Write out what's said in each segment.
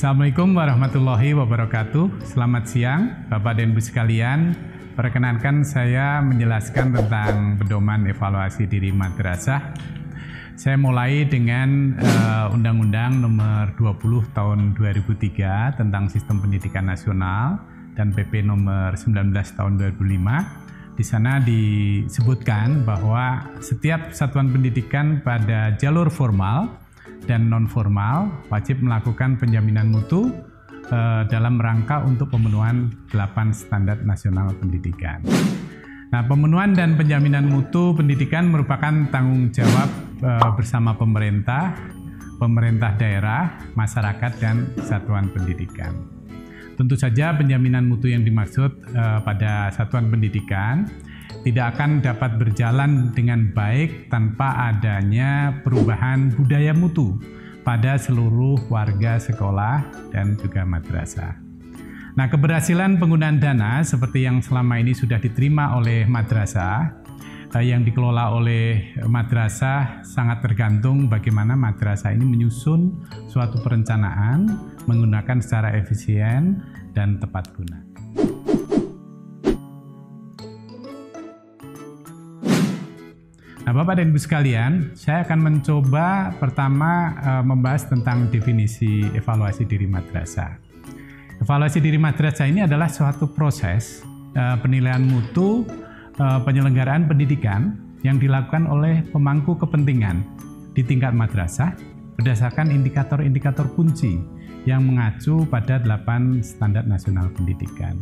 Assalamualaikum warahmatullahi wabarakatuh. Selamat siang Bapak dan Ibu sekalian. Perkenankan saya menjelaskan tentang pedoman evaluasi diri madrasah. Saya mulai dengan Undang-Undang Nomor 20 Tahun 2003 tentang Sistem Pendidikan Nasional dan PP Nomor 19 Tahun 2005. Di sana disebutkan bahwa setiap satuan pendidikan pada jalur formal dan non-formal wajib melakukan penjaminan mutu dalam rangka untuk pemenuhan 8 standar nasional pendidikan. Nah, pemenuhan dan penjaminan mutu pendidikan merupakan tanggung jawab bersama pemerintah daerah, masyarakat, dan satuan pendidikan. Tentu saja penjaminan mutu yang dimaksud pada satuan pendidikan tidak akan dapat berjalan dengan baik tanpa adanya perubahan budaya mutu pada seluruh warga sekolah dan juga madrasah. Nah, keberhasilan penggunaan dana seperti yang selama ini sudah diterima oleh madrasah, yang dikelola oleh madrasah sangat tergantung bagaimana madrasah ini menyusun suatu perencanaan menggunakan secara efisien dan tepat guna. Nah, Bapak dan Ibu sekalian, saya akan mencoba pertama membahas tentang definisi evaluasi diri madrasah. Evaluasi diri madrasah ini adalah suatu proses penilaian mutu penyelenggaraan pendidikan yang dilakukan oleh pemangku kepentingan di tingkat madrasah berdasarkan indikator-indikator kunci yang mengacu pada 8 standar nasional pendidikan.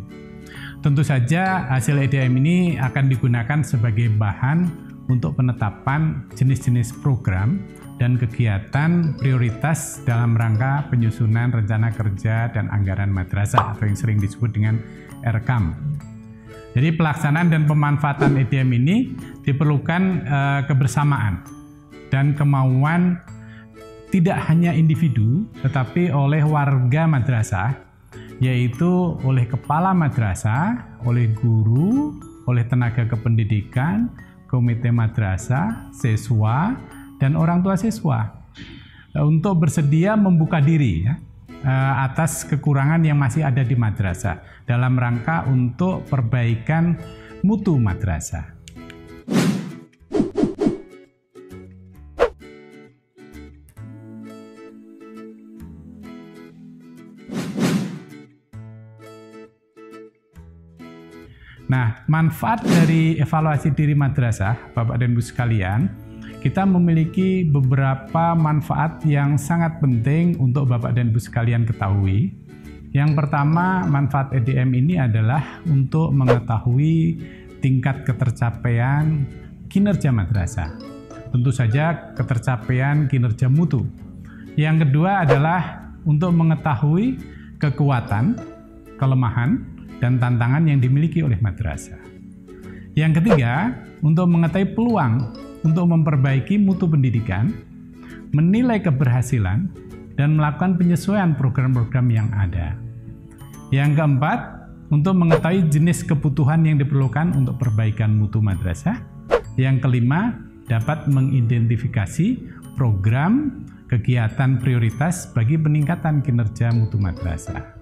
Tentu saja hasil EDM ini akan digunakan sebagai bahan untuk penetapan jenis-jenis program dan kegiatan prioritas dalam rangka penyusunan rencana kerja dan anggaran madrasah atau yang sering disebut dengan RKAM. Jadi pelaksanaan dan pemanfaatan EDM ini diperlukan kebersamaan dan kemauan tidak hanya individu tetapi oleh warga madrasah, yaitu oleh kepala madrasah, oleh guru, oleh tenaga kependidikan, komite madrasah, siswa, dan orang tua siswa untuk bersedia membuka diri atas kekurangan yang masih ada di madrasah dalam rangka untuk perbaikan mutu madrasah. Nah, manfaat dari evaluasi diri madrasah, Bapak dan Ibu sekalian, kita memiliki beberapa manfaat yang sangat penting untuk Bapak dan Ibu sekalian ketahui. Yang pertama, manfaat EDM ini adalah untuk mengetahui tingkat ketercapaian kinerja madrasah. Tentu saja ketercapaian kinerja mutu. Yang kedua adalah untuk mengetahui kekuatan, kelemahan, dan tantangan yang dimiliki oleh madrasah. Yang ketiga, untuk mengetahui peluang untuk memperbaiki mutu pendidikan, menilai keberhasilan, dan melakukan penyesuaian program-program yang ada. Yang keempat, untuk mengetahui jenis kebutuhan yang diperlukan untuk perbaikan mutu madrasah. Yang kelima, dapat mengidentifikasi program kegiatan prioritas bagi peningkatan kinerja mutu madrasah.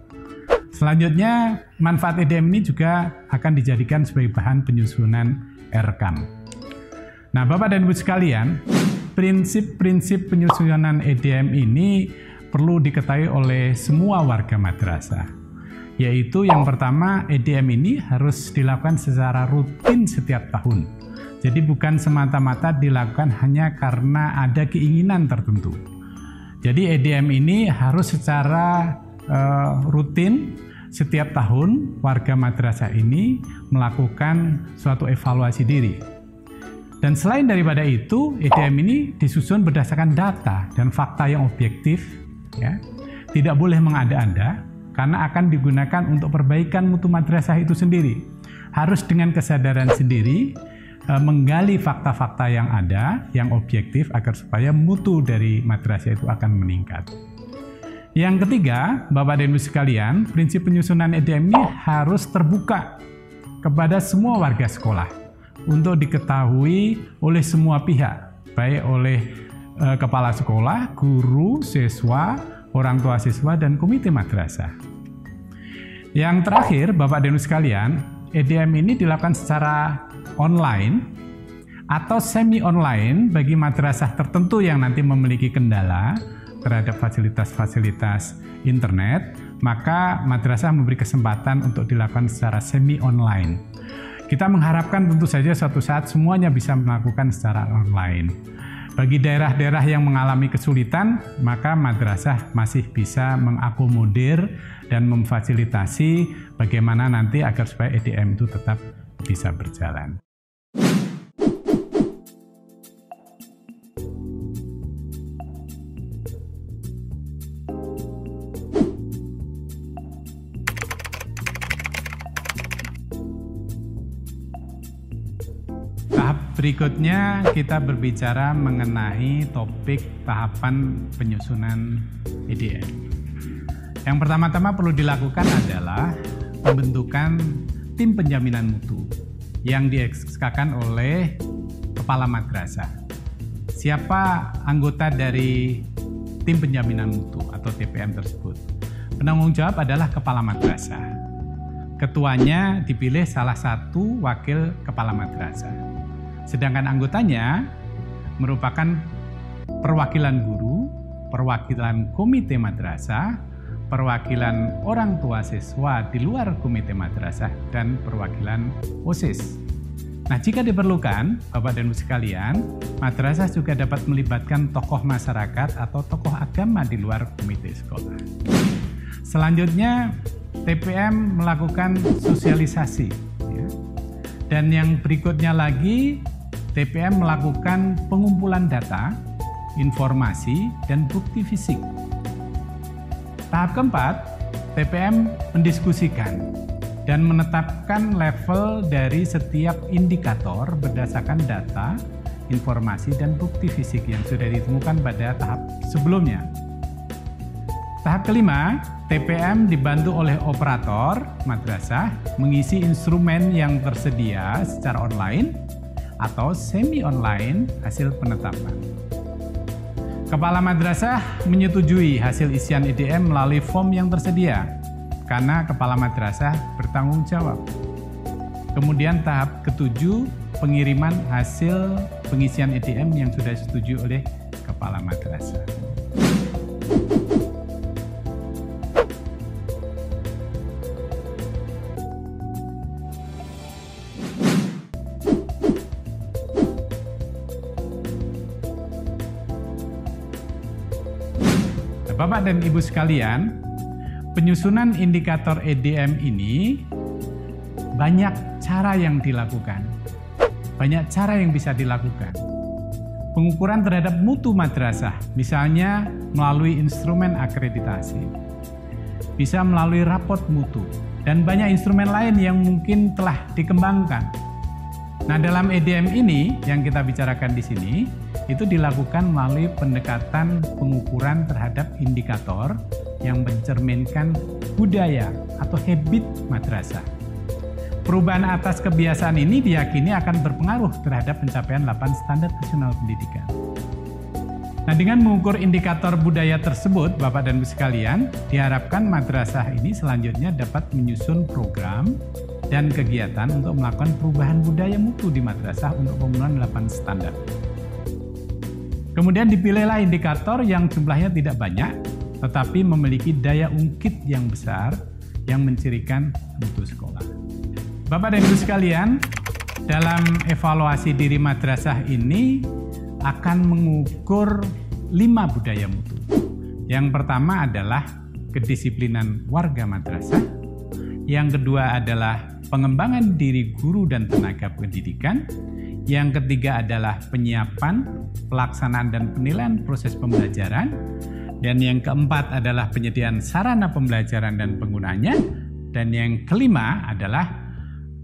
Selanjutnya, manfaat EDM ini juga akan dijadikan sebagai bahan penyusunan RKAM. Nah, Bapak dan Ibu sekalian, prinsip-prinsip penyusunan EDM ini perlu diketahui oleh semua warga madrasah. Yaitu yang pertama, EDM ini harus dilakukan secara rutin setiap tahun. Jadi bukan semata-mata dilakukan hanya karena ada keinginan tertentu. Jadi EDM ini harus secara rutin setiap tahun warga madrasah ini melakukan suatu evaluasi diri. Dan selain daripada itu, EDM ini disusun berdasarkan data dan fakta yang objektif, ya. Tidak boleh mengada-ada karena akan digunakan untuk perbaikan mutu madrasah itu sendiri. Harus dengan kesadaran sendiri menggali fakta-fakta yang ada, yang objektif agar supaya mutu dari madrasah itu akan meningkat. Yang ketiga, Bapak dan Ibu sekalian, prinsip penyusunan EDM ini harus terbuka kepada semua warga sekolah untuk diketahui oleh semua pihak, baik oleh kepala sekolah, guru, siswa, orang tua siswa, dan komite madrasah. Yang terakhir, Bapak dan Ibu sekalian, EDM ini dilakukan secara online atau semi-online bagi madrasah tertentu yang nanti memiliki kendala terhadap fasilitas-fasilitas internet, maka madrasah memberi kesempatan untuk dilakukan secara semi-online. Kita mengharapkan tentu saja suatu saat semuanya bisa melakukan secara online. Bagi daerah-daerah yang mengalami kesulitan, maka madrasah masih bisa mengakomodir dan memfasilitasi bagaimana nanti agar supaya EDM itu tetap bisa berjalan. Tahap berikutnya kita berbicara mengenai topik tahapan penyusunan EDM. Yang pertama-tama perlu dilakukan adalah pembentukan tim penjaminan mutu yang dieksekusikan oleh kepala madrasah. Siapa anggota dari tim penjaminan mutu atau TPM tersebut? Penanggung jawab adalah kepala madrasah. Ketuanya dipilih salah satu wakil kepala madrasah. Sedangkan anggotanya merupakan perwakilan guru, perwakilan komite madrasah, perwakilan orang tua siswa di luar komite madrasah, dan perwakilan OSIS. Nah, jika diperlukan, Bapak dan Ibu sekalian, madrasah juga dapat melibatkan tokoh masyarakat atau tokoh agama di luar komite sekolah. Selanjutnya, TPM melakukan sosialisasi. Dan yang berikutnya lagi, TPM melakukan pengumpulan data, informasi, dan bukti fisik. Tahap keempat, TPM mendiskusikan dan menetapkan level dari setiap indikator berdasarkan data, informasi, dan bukti fisik yang sudah ditemukan pada tahap sebelumnya. Tahap kelima, TPM dibantu oleh operator madrasah mengisi instrumen yang tersedia secara online atau semi-online hasil penetapan. Kepala madrasah menyetujui hasil isian EDM melalui form yang tersedia, karena kepala madrasah bertanggung jawab. Kemudian tahap ketujuh, pengiriman hasil pengisian EDM yang sudah disetujui oleh kepala madrasah. Bapak dan Ibu sekalian, penyusunan indikator EDM ini banyak cara yang dilakukan. Banyak cara yang bisa dilakukan. Pengukuran terhadap mutu madrasah, misalnya melalui instrumen akreditasi. Bisa melalui raport mutu, dan banyak instrumen lain yang mungkin telah dikembangkan. Nah, dalam EDM ini yang kita bicarakan di sini, itu dilakukan melalui pendekatan pengukuran terhadap indikator yang mencerminkan budaya atau habit madrasah. Perubahan atas kebiasaan ini diyakini akan berpengaruh terhadap pencapaian 8 standar nasional pendidikan. Nah, dengan mengukur indikator budaya tersebut, Bapak dan Ibu sekalian, diharapkan madrasah ini selanjutnya dapat menyusun program dan kegiatan untuk melakukan perubahan budaya mutu di madrasah untuk pemenuhan 8 standar. Kemudian dipilihlah indikator yang jumlahnya tidak banyak, tetapi memiliki daya ungkit yang besar yang mencirikan mutu sekolah. Bapak dan Ibu sekalian, dalam evaluasi diri madrasah ini akan mengukur 5 budaya mutu. Yang pertama adalah kedisiplinan warga madrasah. Yang kedua adalah pengembangan diri guru dan tenaga pendidikan. Yang ketiga adalah penyiapan, pelaksanaan dan penilaian proses pembelajaran. Dan yang keempat adalah penyediaan sarana pembelajaran dan penggunaannya. Dan yang kelima adalah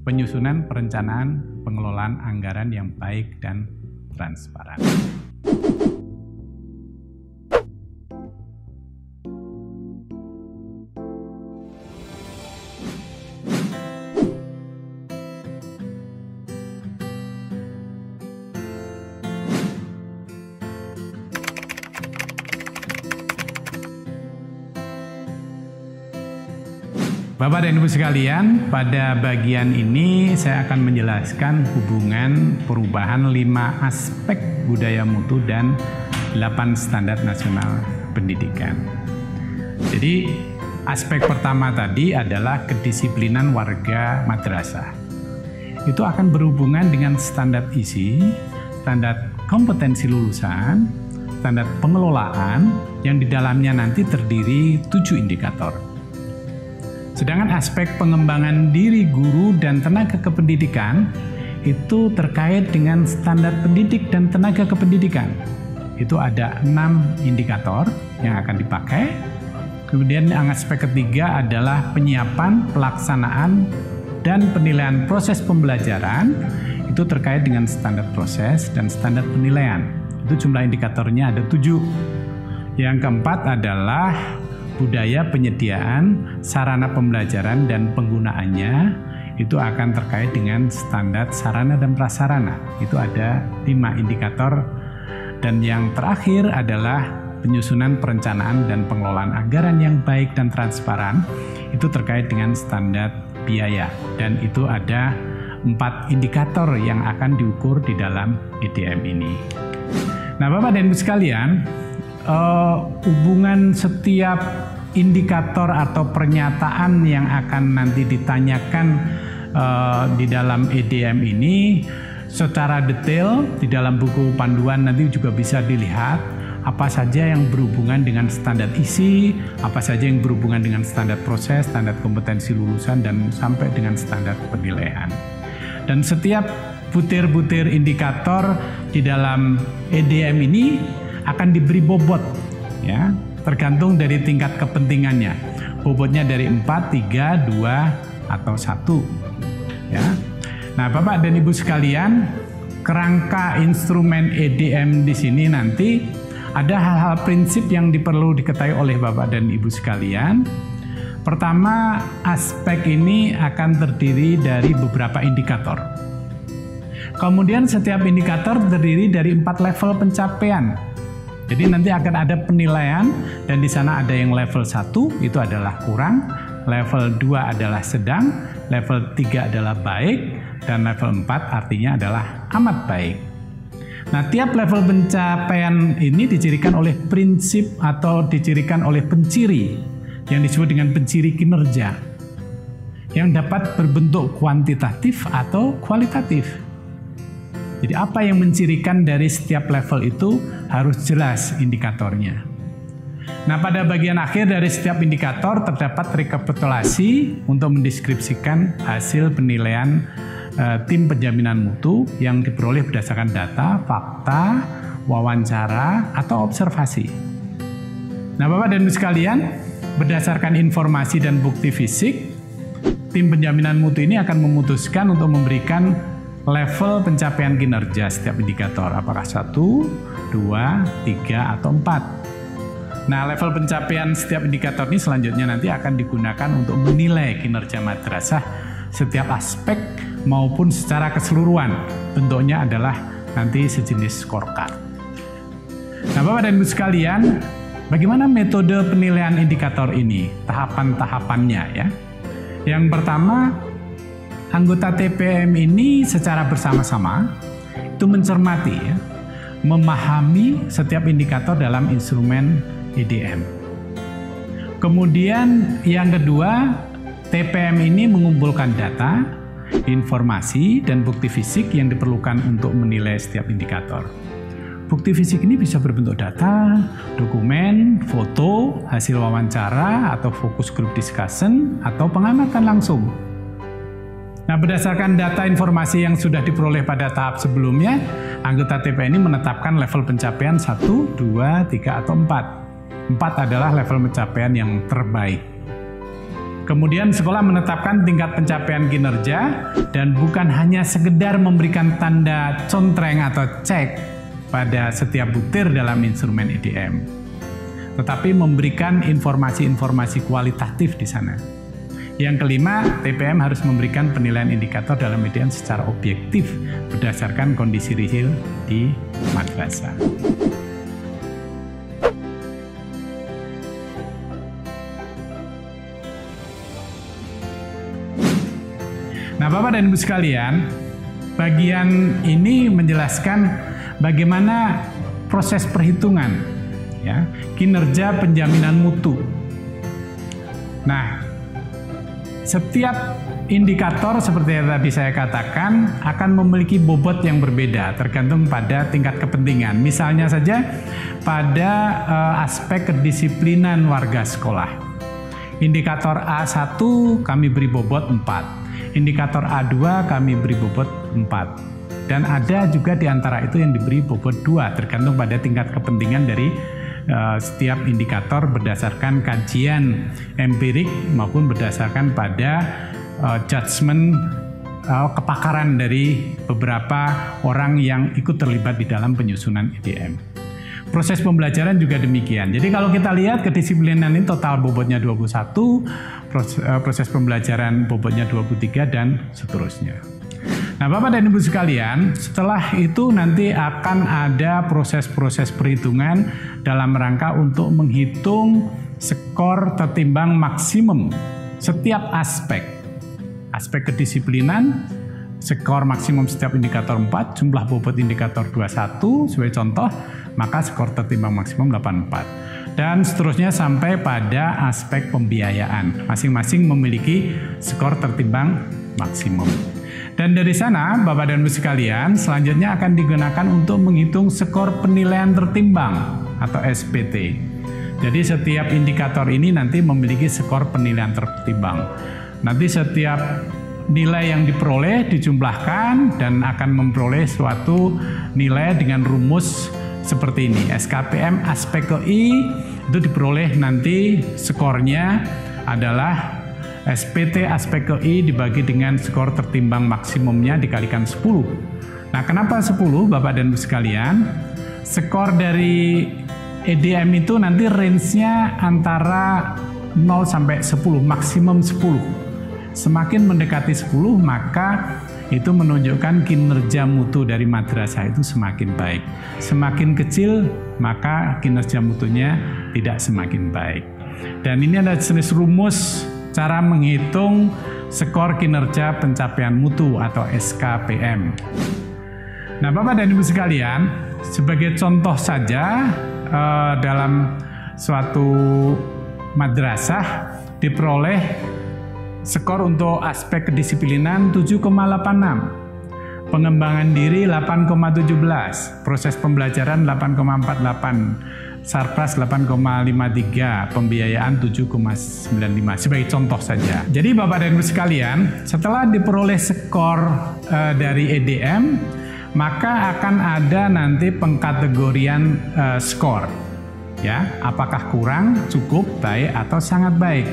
penyusunan perencanaan pengelolaan anggaran yang baik dan transparan. Bapak dan Ibu sekalian, pada bagian ini saya akan menjelaskan hubungan perubahan 5 aspek budaya mutu dan 8 standar nasional pendidikan. Jadi, aspek pertama tadi adalah kedisiplinan warga madrasah. Itu akan berhubungan dengan standar isi, standar kompetensi lulusan, standar pengelolaan yang di dalamnya nanti terdiri 7 indikator. Sedangkan aspek pengembangan diri guru dan tenaga kependidikan itu terkait dengan standar pendidik dan tenaga kependidikan. Itu ada 6 indikator yang akan dipakai. Kemudian yang aspek ketiga adalah penyiapan, pelaksanaan, dan penilaian proses pembelajaran. Itu terkait dengan standar proses dan standar penilaian. Itu jumlah indikatornya ada 7. Yang keempat adalah budaya penyediaan sarana pembelajaran dan penggunaannya. Itu akan terkait dengan standar sarana dan prasarana. Itu ada 5 indikator. Dan yang terakhir adalah penyusunan perencanaan dan pengelolaan anggaran yang baik dan transparan. Itu terkait dengan standar biaya. Dan itu ada 4 indikator yang akan diukur di dalam EDM ini. Nah, Bapak dan Ibu sekalian, hubungan setiap indikator atau pernyataan yang akan nanti ditanyakan di dalam EDM ini secara detail di dalam buku panduan nanti juga bisa dilihat apa saja yang berhubungan dengan standar isi, apa saja yang berhubungan dengan standar proses, standar kompetensi lulusan, dan sampai dengan standar penilaian. Dan setiap butir-butir indikator di dalam EDM ini akan diberi bobot, ya, tergantung dari tingkat kepentingannya. Bobotnya dari 4, 3, 2, atau 1. Ya. Nah, Bapak dan Ibu sekalian, kerangka instrumen EDM di sini nanti ada hal-hal prinsip yang perlu diketahui oleh Bapak dan Ibu sekalian. Pertama, aspek ini akan terdiri dari beberapa indikator. Kemudian setiap indikator terdiri dari 4 level pencapaian. Jadi nanti akan ada penilaian dan di sana ada yang level 1 itu adalah kurang, level 2 adalah sedang, level 3 adalah baik, dan level 4 artinya adalah amat baik. Nah, tiap level pencapaian ini dicirikan oleh prinsip atau dicirikan oleh penciri yang disebut dengan penciri kinerja yang dapat berbentuk kuantitatif atau kualitatif. Jadi apa yang mencirikan dari setiap level itu harus jelas indikatornya. Nah, pada bagian akhir dari setiap indikator terdapat rekapitulasi untuk mendeskripsikan hasil penilaian tim penjaminan mutu yang diperoleh berdasarkan data, fakta, wawancara, atau observasi. Nah, Bapak dan Ibu sekalian, berdasarkan informasi dan bukti fisik, tim penjaminan mutu ini akan memutuskan untuk memberikan level pencapaian kinerja setiap indikator, apakah 1, 2, 3, atau 4. Nah, level pencapaian setiap indikator ini selanjutnya nanti akan digunakan untuk menilai kinerja madrasah setiap aspek maupun secara keseluruhan. Bentuknya adalah nanti sejenis scorecard. Nah, Bapak dan Ibu sekalian, bagaimana metode penilaian indikator ini? Tahapan-tahapannya ya. Yang pertama, anggota TPM ini secara bersama-sama itu mencermati, ya, memahami setiap indikator dalam instrumen EDM. Kemudian yang kedua, TPM ini mengumpulkan data, informasi, dan bukti fisik yang diperlukan untuk menilai setiap indikator. Bukti fisik ini bisa berbentuk data, dokumen, foto, hasil wawancara, atau fokus group discussion, atau pengamatan langsung. Nah, berdasarkan data informasi yang sudah diperoleh pada tahap sebelumnya, anggota TPM ini menetapkan level pencapaian 1, 2, 3, atau 4. 4 adalah level pencapaian yang terbaik. Kemudian sekolah menetapkan tingkat pencapaian kinerja dan bukan hanya sekedar memberikan tanda contreng atau cek pada setiap butir dalam instrumen EDM, tetapi memberikan informasi-informasi kualitatif di sana. Yang kelima, TPM harus memberikan penilaian indikator dalam EDM secara objektif berdasarkan kondisi real di madrasah. Nah, Bapak dan Ibu sekalian, bagian ini menjelaskan bagaimana proses perhitungan ya, kinerja penjaminan mutu. Nah, setiap indikator seperti yang tadi saya katakan akan memiliki bobot yang berbeda tergantung pada tingkat kepentingan. Misalnya saja pada aspek kedisiplinan warga sekolah. Indikator A1 kami beri bobot 4. Indikator A2 kami beri bobot 4. Dan ada juga di antara itu yang diberi bobot 2 tergantung pada tingkat kepentingan dari setiap indikator berdasarkan kajian empirik maupun berdasarkan pada judgement kepakaran dari beberapa orang yang ikut terlibat di dalam penyusunan EDM. Proses pembelajaran juga demikian. Jadi kalau kita lihat kedisiplinan ini total bobotnya 21, proses pembelajaran bobotnya 23 dan seterusnya. Nah, Bapak dan Ibu sekalian, setelah itu nanti akan ada proses-proses perhitungan dalam rangka untuk menghitung skor tertimbang maksimum setiap aspek. Aspek kedisiplinan, skor maksimum setiap indikator 4, jumlah bobot indikator 21 sebagai contoh, maka skor tertimbang maksimum 84. Dan seterusnya sampai pada aspek pembiayaan. Masing-masing memiliki skor tertimbang maksimum. Dan dari sana, Bapak dan Ibu sekalian, selanjutnya akan digunakan untuk menghitung skor penilaian tertimbang atau SPT. Jadi setiap indikator ini nanti memiliki skor penilaian tertimbang. Nanti setiap nilai yang diperoleh dijumlahkan dan akan memperoleh suatu nilai dengan rumus seperti ini. SKPM aspek ke I itu diperoleh nanti skornya adalah SPT aspek ke I dibagi dengan skor tertimbang maksimumnya dikalikan 10. Nah, kenapa 10 Bapak dan Ibu sekalian? Skor dari EDM itu nanti range-nya antara 0 sampai 10, maksimum 10. Semakin mendekati 10, maka itu menunjukkan kinerja mutu dari madrasah itu semakin baik. Semakin kecil, maka kinerja mutunya tidak semakin baik. Dan ini ada jenis rumus cara menghitung skor kinerja pencapaian mutu atau SKPM. Nah, Bapak dan Ibu sekalian, sebagai contoh saja dalam suatu madrasah diperoleh skor untuk aspek kedisiplinan 7,86, pengembangan diri 8,17, proses pembelajaran 8,48, sarpras 8,53, pembiayaan 7,95 sebagai contoh saja. Jadi Bapak dan Ibu sekalian, setelah diperoleh skor dari EDM, maka akan ada nanti pengkategorian skor. Ya, apakah kurang, cukup, baik atau sangat baik.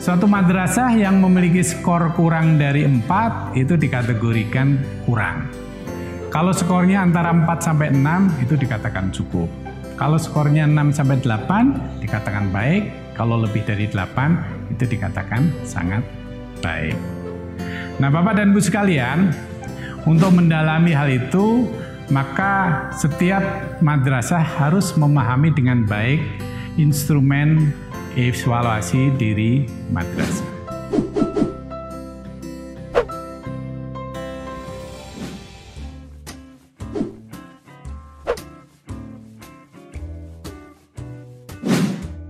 Suatu madrasah yang memiliki skor kurang dari 4 itu dikategorikan kurang. Kalau skornya antara 4 sampai 6 itu dikatakan cukup. Kalau skornya 6 sampai 8 dikatakan baik, kalau lebih dari 8 itu dikatakan sangat baik. Nah, Bapak dan Ibu sekalian, untuk mendalami hal itu, maka setiap madrasah harus memahami dengan baik instrumen evaluasi diri madrasah.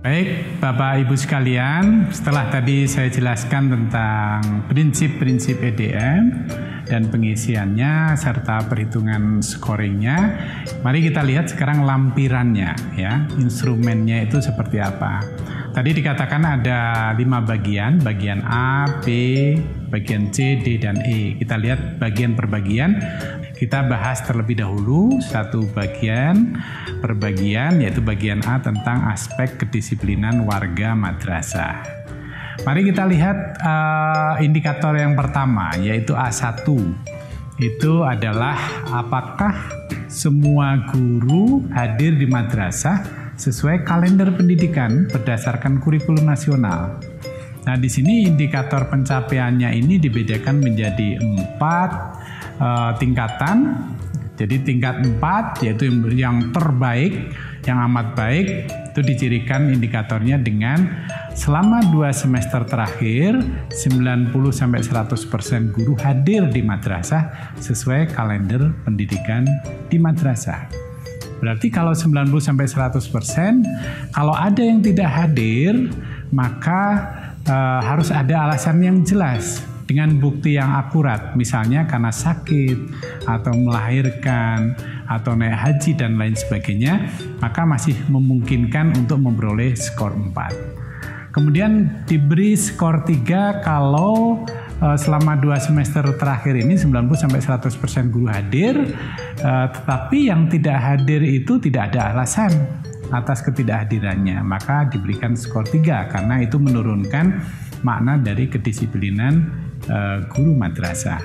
Baik, Bapak Ibu sekalian, setelah tadi saya jelaskan tentang prinsip-prinsip EDM dan pengisiannya serta perhitungan scoringnya, mari kita lihat sekarang lampirannya ya, instrumennya itu seperti apa. Tadi dikatakan ada 5 bagian, bagian A, B, bagian C, D, dan E. Kita lihat bagian per bagian. Kita bahas terlebih dahulu satu bagian per bagian, yaitu bagian A tentang aspek kedisiplinan warga madrasah. Mari kita lihat indikator yang pertama, yaitu A1. Itu adalah apakah semua guru hadir di madrasah sesuai kalender pendidikan berdasarkan kurikulum nasional. Nah, di sini indikator pencapaiannya ini dibedakan menjadi 4 tingkatan. Jadi tingkat 4 yaitu yang terbaik Yang amat baik itu dicirikan indikatornya dengan selama 2 semester terakhir 90-100% guru hadir di madrasah sesuai kalender pendidikan di madrasah. Berarti kalau 90-100%, kalau ada yang tidak hadir, maka harus ada alasan yang jelas dengan bukti yang akurat, misalnya karena sakit atau melahirkan atau naik haji dan lain sebagainya, maka masih memungkinkan untuk memperoleh skor 4. Kemudian diberi skor 3 kalau selama 2 semester terakhir ini 90-100% guru hadir, tetapi yang tidak hadir itu tidak ada alasan atas ketidakhadirannya, maka diberikan skor 3 karena itu menurunkan makna dari kedisiplinan guru madrasah.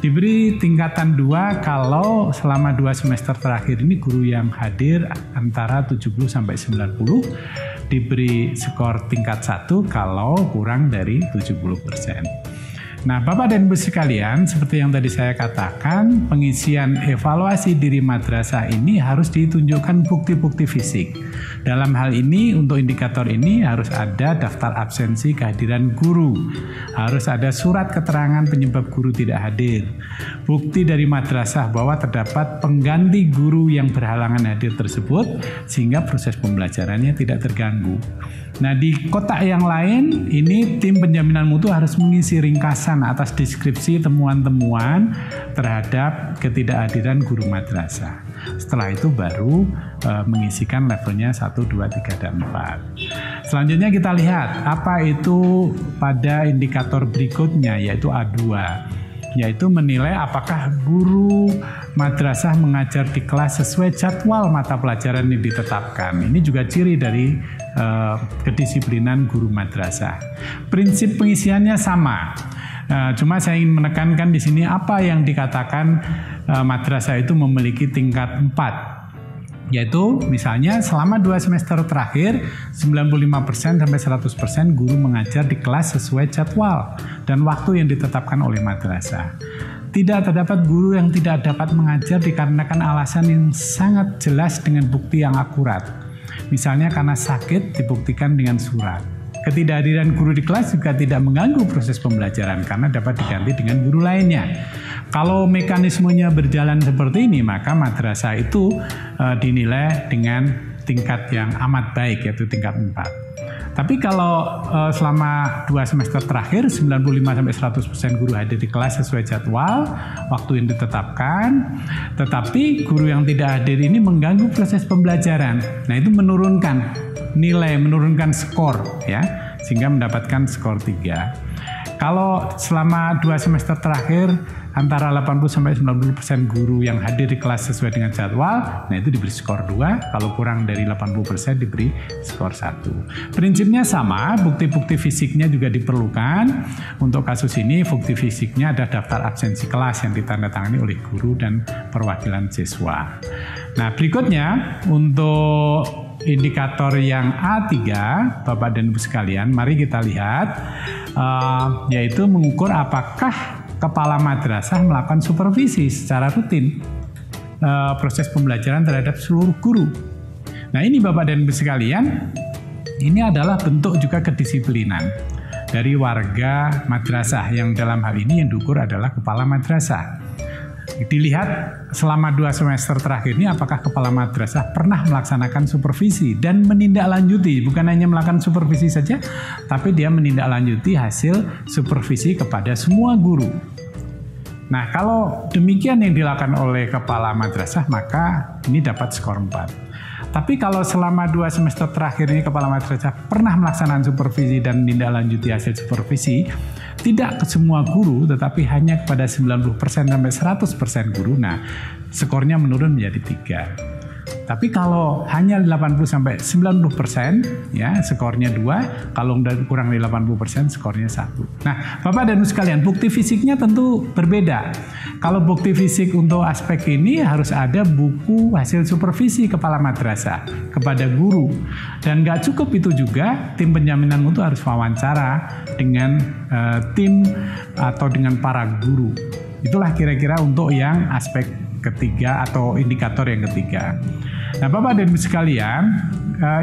Diberi tingkatan 2 kalau selama 2 semester terakhir ini guru yang hadir antara 70-90, diberi skor tingkat 1 kalau kurang dari 70%. Nah, Bapak dan Ibu sekalian, seperti yang tadi saya katakan, pengisian evaluasi diri madrasah ini harus ditunjukkan bukti-bukti fisik. Dalam hal ini, untuk indikator ini harus ada daftar absensi kehadiran guru, harus ada surat keterangan penyebab guru tidak hadir, bukti dari madrasah bahwa terdapat pengganti guru yang berhalangan hadir tersebut, sehingga proses pembelajarannya tidak terganggu. Nah, di kotak yang lain, ini tim penjaminan mutu harus mengisi ringkasan atas deskripsi temuan-temuan terhadap ketidakhadiran guru madrasah. Setelah itu baru mengisikan levelnya 1, 2, 3, dan 4. Selanjutnya kita lihat apa itu pada indikator berikutnya, yaitu A2. Yaitu menilai apakah guru madrasah mengajar di kelas sesuai jadwal mata pelajaran yang ditetapkan. Ini juga ciri dari kedisiplinan guru madrasah. Prinsip pengisiannya sama. Cuma saya ingin menekankan di sini apa yang dikatakan madrasah itu memiliki tingkat 4. Yaitu misalnya selama 2 semester terakhir 95%-100% guru mengajar di kelas sesuai jadwal dan waktu yang ditetapkan oleh madrasah. Tidak terdapat guru yang tidak dapat mengajar dikarenakan alasan yang sangat jelas dengan bukti yang akurat. Misalnya karena sakit dibuktikan dengan surat. Ketidakhadiran guru di kelas juga tidak mengganggu proses pembelajaran karena dapat diganti dengan guru lainnya. Kalau mekanismenya berjalan seperti ini, maka madrasah itu dinilai dengan tingkat yang amat baik, yaitu tingkat 4. Tapi kalau selama 2 semester terakhir 95-100% guru hadir di kelas sesuai jadwal, waktu yang ditetapkan, tetapi guru yang tidak hadir ini mengganggu proses pembelajaran. Nah, itu menurunkan nilai, menurunkan skor ya, sehingga mendapatkan skor 3. Kalau selama 2 semester terakhir antara 80-90% guru yang hadir di kelas sesuai dengan jadwal, nah itu diberi skor 2, kalau kurang dari 80% diberi skor 1. Prinsipnya sama, bukti-bukti fisiknya juga diperlukan. Untuk kasus ini, bukti fisiknya ada daftar absensi kelas yang ditandatangani oleh guru dan perwakilan siswa. Nah, berikutnya untuk indikator yang A3, Bapak dan Ibu sekalian, mari kita lihat, yaitu mengukur apakah kepala madrasah melakukan supervisi secara rutin proses pembelajaran terhadap seluruh guru. Nah, ini Bapak dan Ibu sekalian, ini adalah bentuk juga kedisiplinan dari warga madrasah, yang dalam hal ini yang diukur adalah kepala madrasah. Dilihat selama 2 semester terakhir ini apakah kepala madrasah pernah melaksanakan supervisi dan menindaklanjuti, bukan hanya melakukan supervisi saja, tapi dia menindaklanjuti hasil supervisi kepada semua guru. Nah, kalau demikian yang dilakukan oleh kepala madrasah, maka ini dapat skor 4. Tapi kalau selama 2 semester terakhir ini kepala madrasah pernah melaksanakan supervisi dan menindaklanjuti hasil supervisi, tidak ke semua guru, tetapi hanya kepada 90%-100% guru, nah skornya menurun menjadi 3. Tapi kalau hanya 80-90%, ya skornya 2, kalau kurang dari 80% skornya 1. Nah, Bapak dan Ibu sekalian, bukti fisiknya tentu berbeda. Kalau bukti fisik untuk aspek ini harus ada buku hasil supervisi kepala madrasah kepada guru. Dan nggak cukup itu juga, tim penjaminan mutu harus wawancara dengan tim atau dengan para guru. Itulah kira-kira untuk yang aspek ketiga atau indikator yang ketiga. Nah, Bapak dan Ibu sekalian,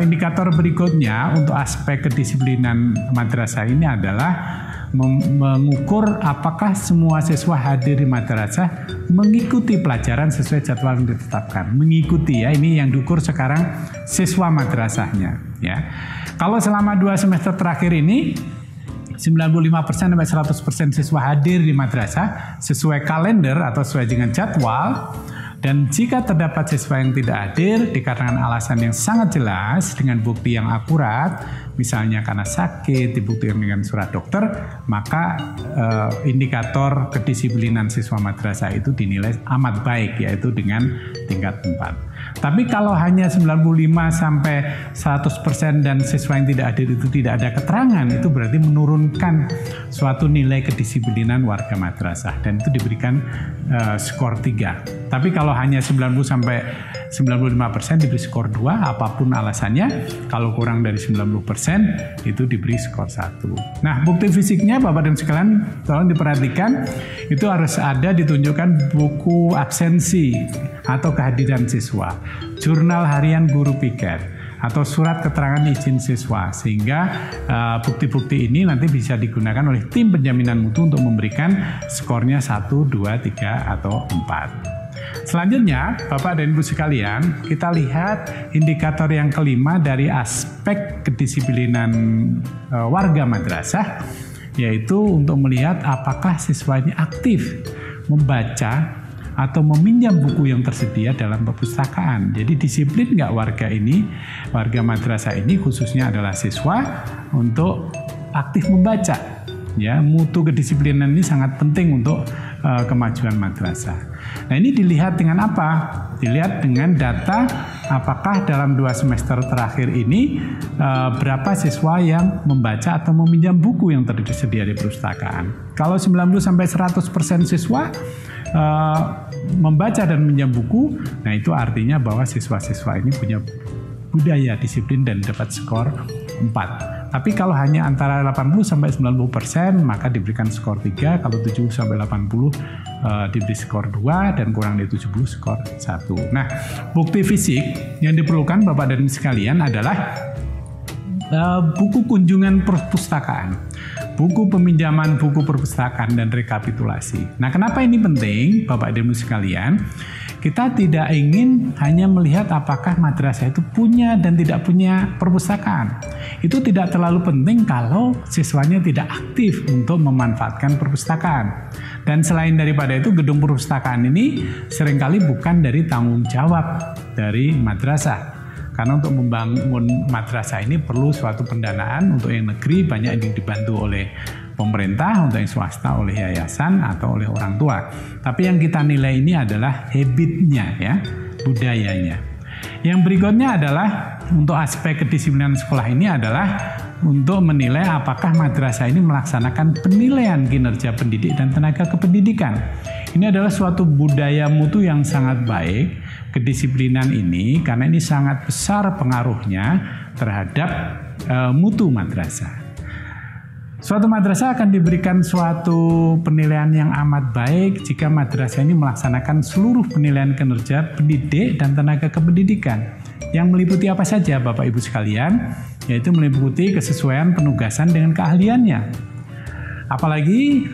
indikator berikutnya untuk aspek kedisiplinan madrasah ini adalah mengukur apakah semua siswa hadir di madrasah mengikuti pelajaran sesuai jadwal yang ditetapkan. Mengikuti, ya, ini yang diukur sekarang siswa madrasahnya, ya. Kalau selama 2 semester terakhir ini 95% sampai 100% siswa hadir di madrasah sesuai kalender atau sesuai dengan jadwal. Dan jika terdapat siswa yang tidak hadir dikarenakan alasan yang sangat jelas dengan bukti yang akurat, misalnya karena sakit, dibuktikan dengan surat dokter, maka indikator kedisiplinan siswa madrasah itu dinilai amat baik, yaitu dengan tingkat 4. Tapi kalau hanya 95 sampai 100% dan siswa yang tidak hadir itu tidak ada keterangan, itu berarti menurunkan suatu nilai kedisiplinan warga madrasah dan itu diberikan skor 3. Tapi kalau hanya 90 sampai 95% diberi skor 2, apapun alasannya. Kalau kurang dari 90% itu diberi skor 1. Nah, bukti fisiknya Bapak dan sekalian tolong diperhatikan, itu harus ada ditunjukkan buku absensi atau kehadiran siswa, jurnal harian guru piket, atau surat keterangan izin siswa, sehingga bukti-bukti ini nanti bisa digunakan oleh tim penjaminan mutu untuk memberikan skornya 1, 2, 3, atau 4. Selanjutnya, Bapak dan Ibu sekalian, kita lihat indikator yang kelima dari aspek kedisiplinan warga madrasah, yaitu untuk melihat apakah siswa ini aktif membaca atau meminjam buku yang tersedia dalam perpustakaan. Jadi disiplin nggak warga madrasah ini khususnya adalah siswa untuk aktif membaca. Ya, mutu kedisiplinan ini sangat penting untuk kemajuan madrasah. Nah, ini dilihat dengan apa? Dilihat dengan data apakah dalam 2 semester terakhir ini berapa siswa yang membaca atau meminjam buku yang tersedia di perpustakaan. Kalau 90-100% siswa membaca dan meminjam buku, nah itu artinya bahwa siswa-siswa ini punya budaya disiplin dan dapat skor 4. Tapi kalau hanya antara 80-90% maka diberikan skor 3, kalau 70-80 diberi skor 2, dan kurang dari 70 skor 1. Nah, bukti fisik yang diperlukan Bapak dan Ibu sekalian adalah buku kunjungan perpustakaan, buku peminjaman buku perpustakaan, dan rekapitulasi. Nah, kenapa ini penting Bapak dan Ibu sekalian? Kita tidak ingin hanya melihat apakah madrasah itu punya dan tidak punya perpustakaan. Itu tidak terlalu penting kalau siswanya tidak aktif untuk memanfaatkan perpustakaan. Dan selain daripada itu, gedung perpustakaan ini seringkali bukan dari tanggung jawab dari madrasah. Karena untuk membangun madrasah ini perlu suatu pendanaan. Untuk yang negeri banyak yang dibantu oleh pemerintah, untuk yang swasta oleh yayasan atau oleh orang tua. Tapi yang kita nilai ini adalah habitnya, ya, budayanya. Yang berikutnya adalah untuk aspek kedisiplinan sekolah ini adalah untuk menilai apakah madrasah ini melaksanakan penilaian kinerja pendidik dan tenaga kependidikan. Ini adalah suatu budaya mutu yang sangat baik, kedisiplinan ini, karena ini sangat besar pengaruhnya terhadap mutu madrasah. Suatu madrasah akan diberikan suatu penilaian yang amat baik jika madrasah ini melaksanakan seluruh penilaian kinerja pendidik dan tenaga kependidikan. Yang meliputi apa saja Bapak Ibu sekalian? Yaitu meliputi kesesuaian penugasan dengan keahliannya. Apalagi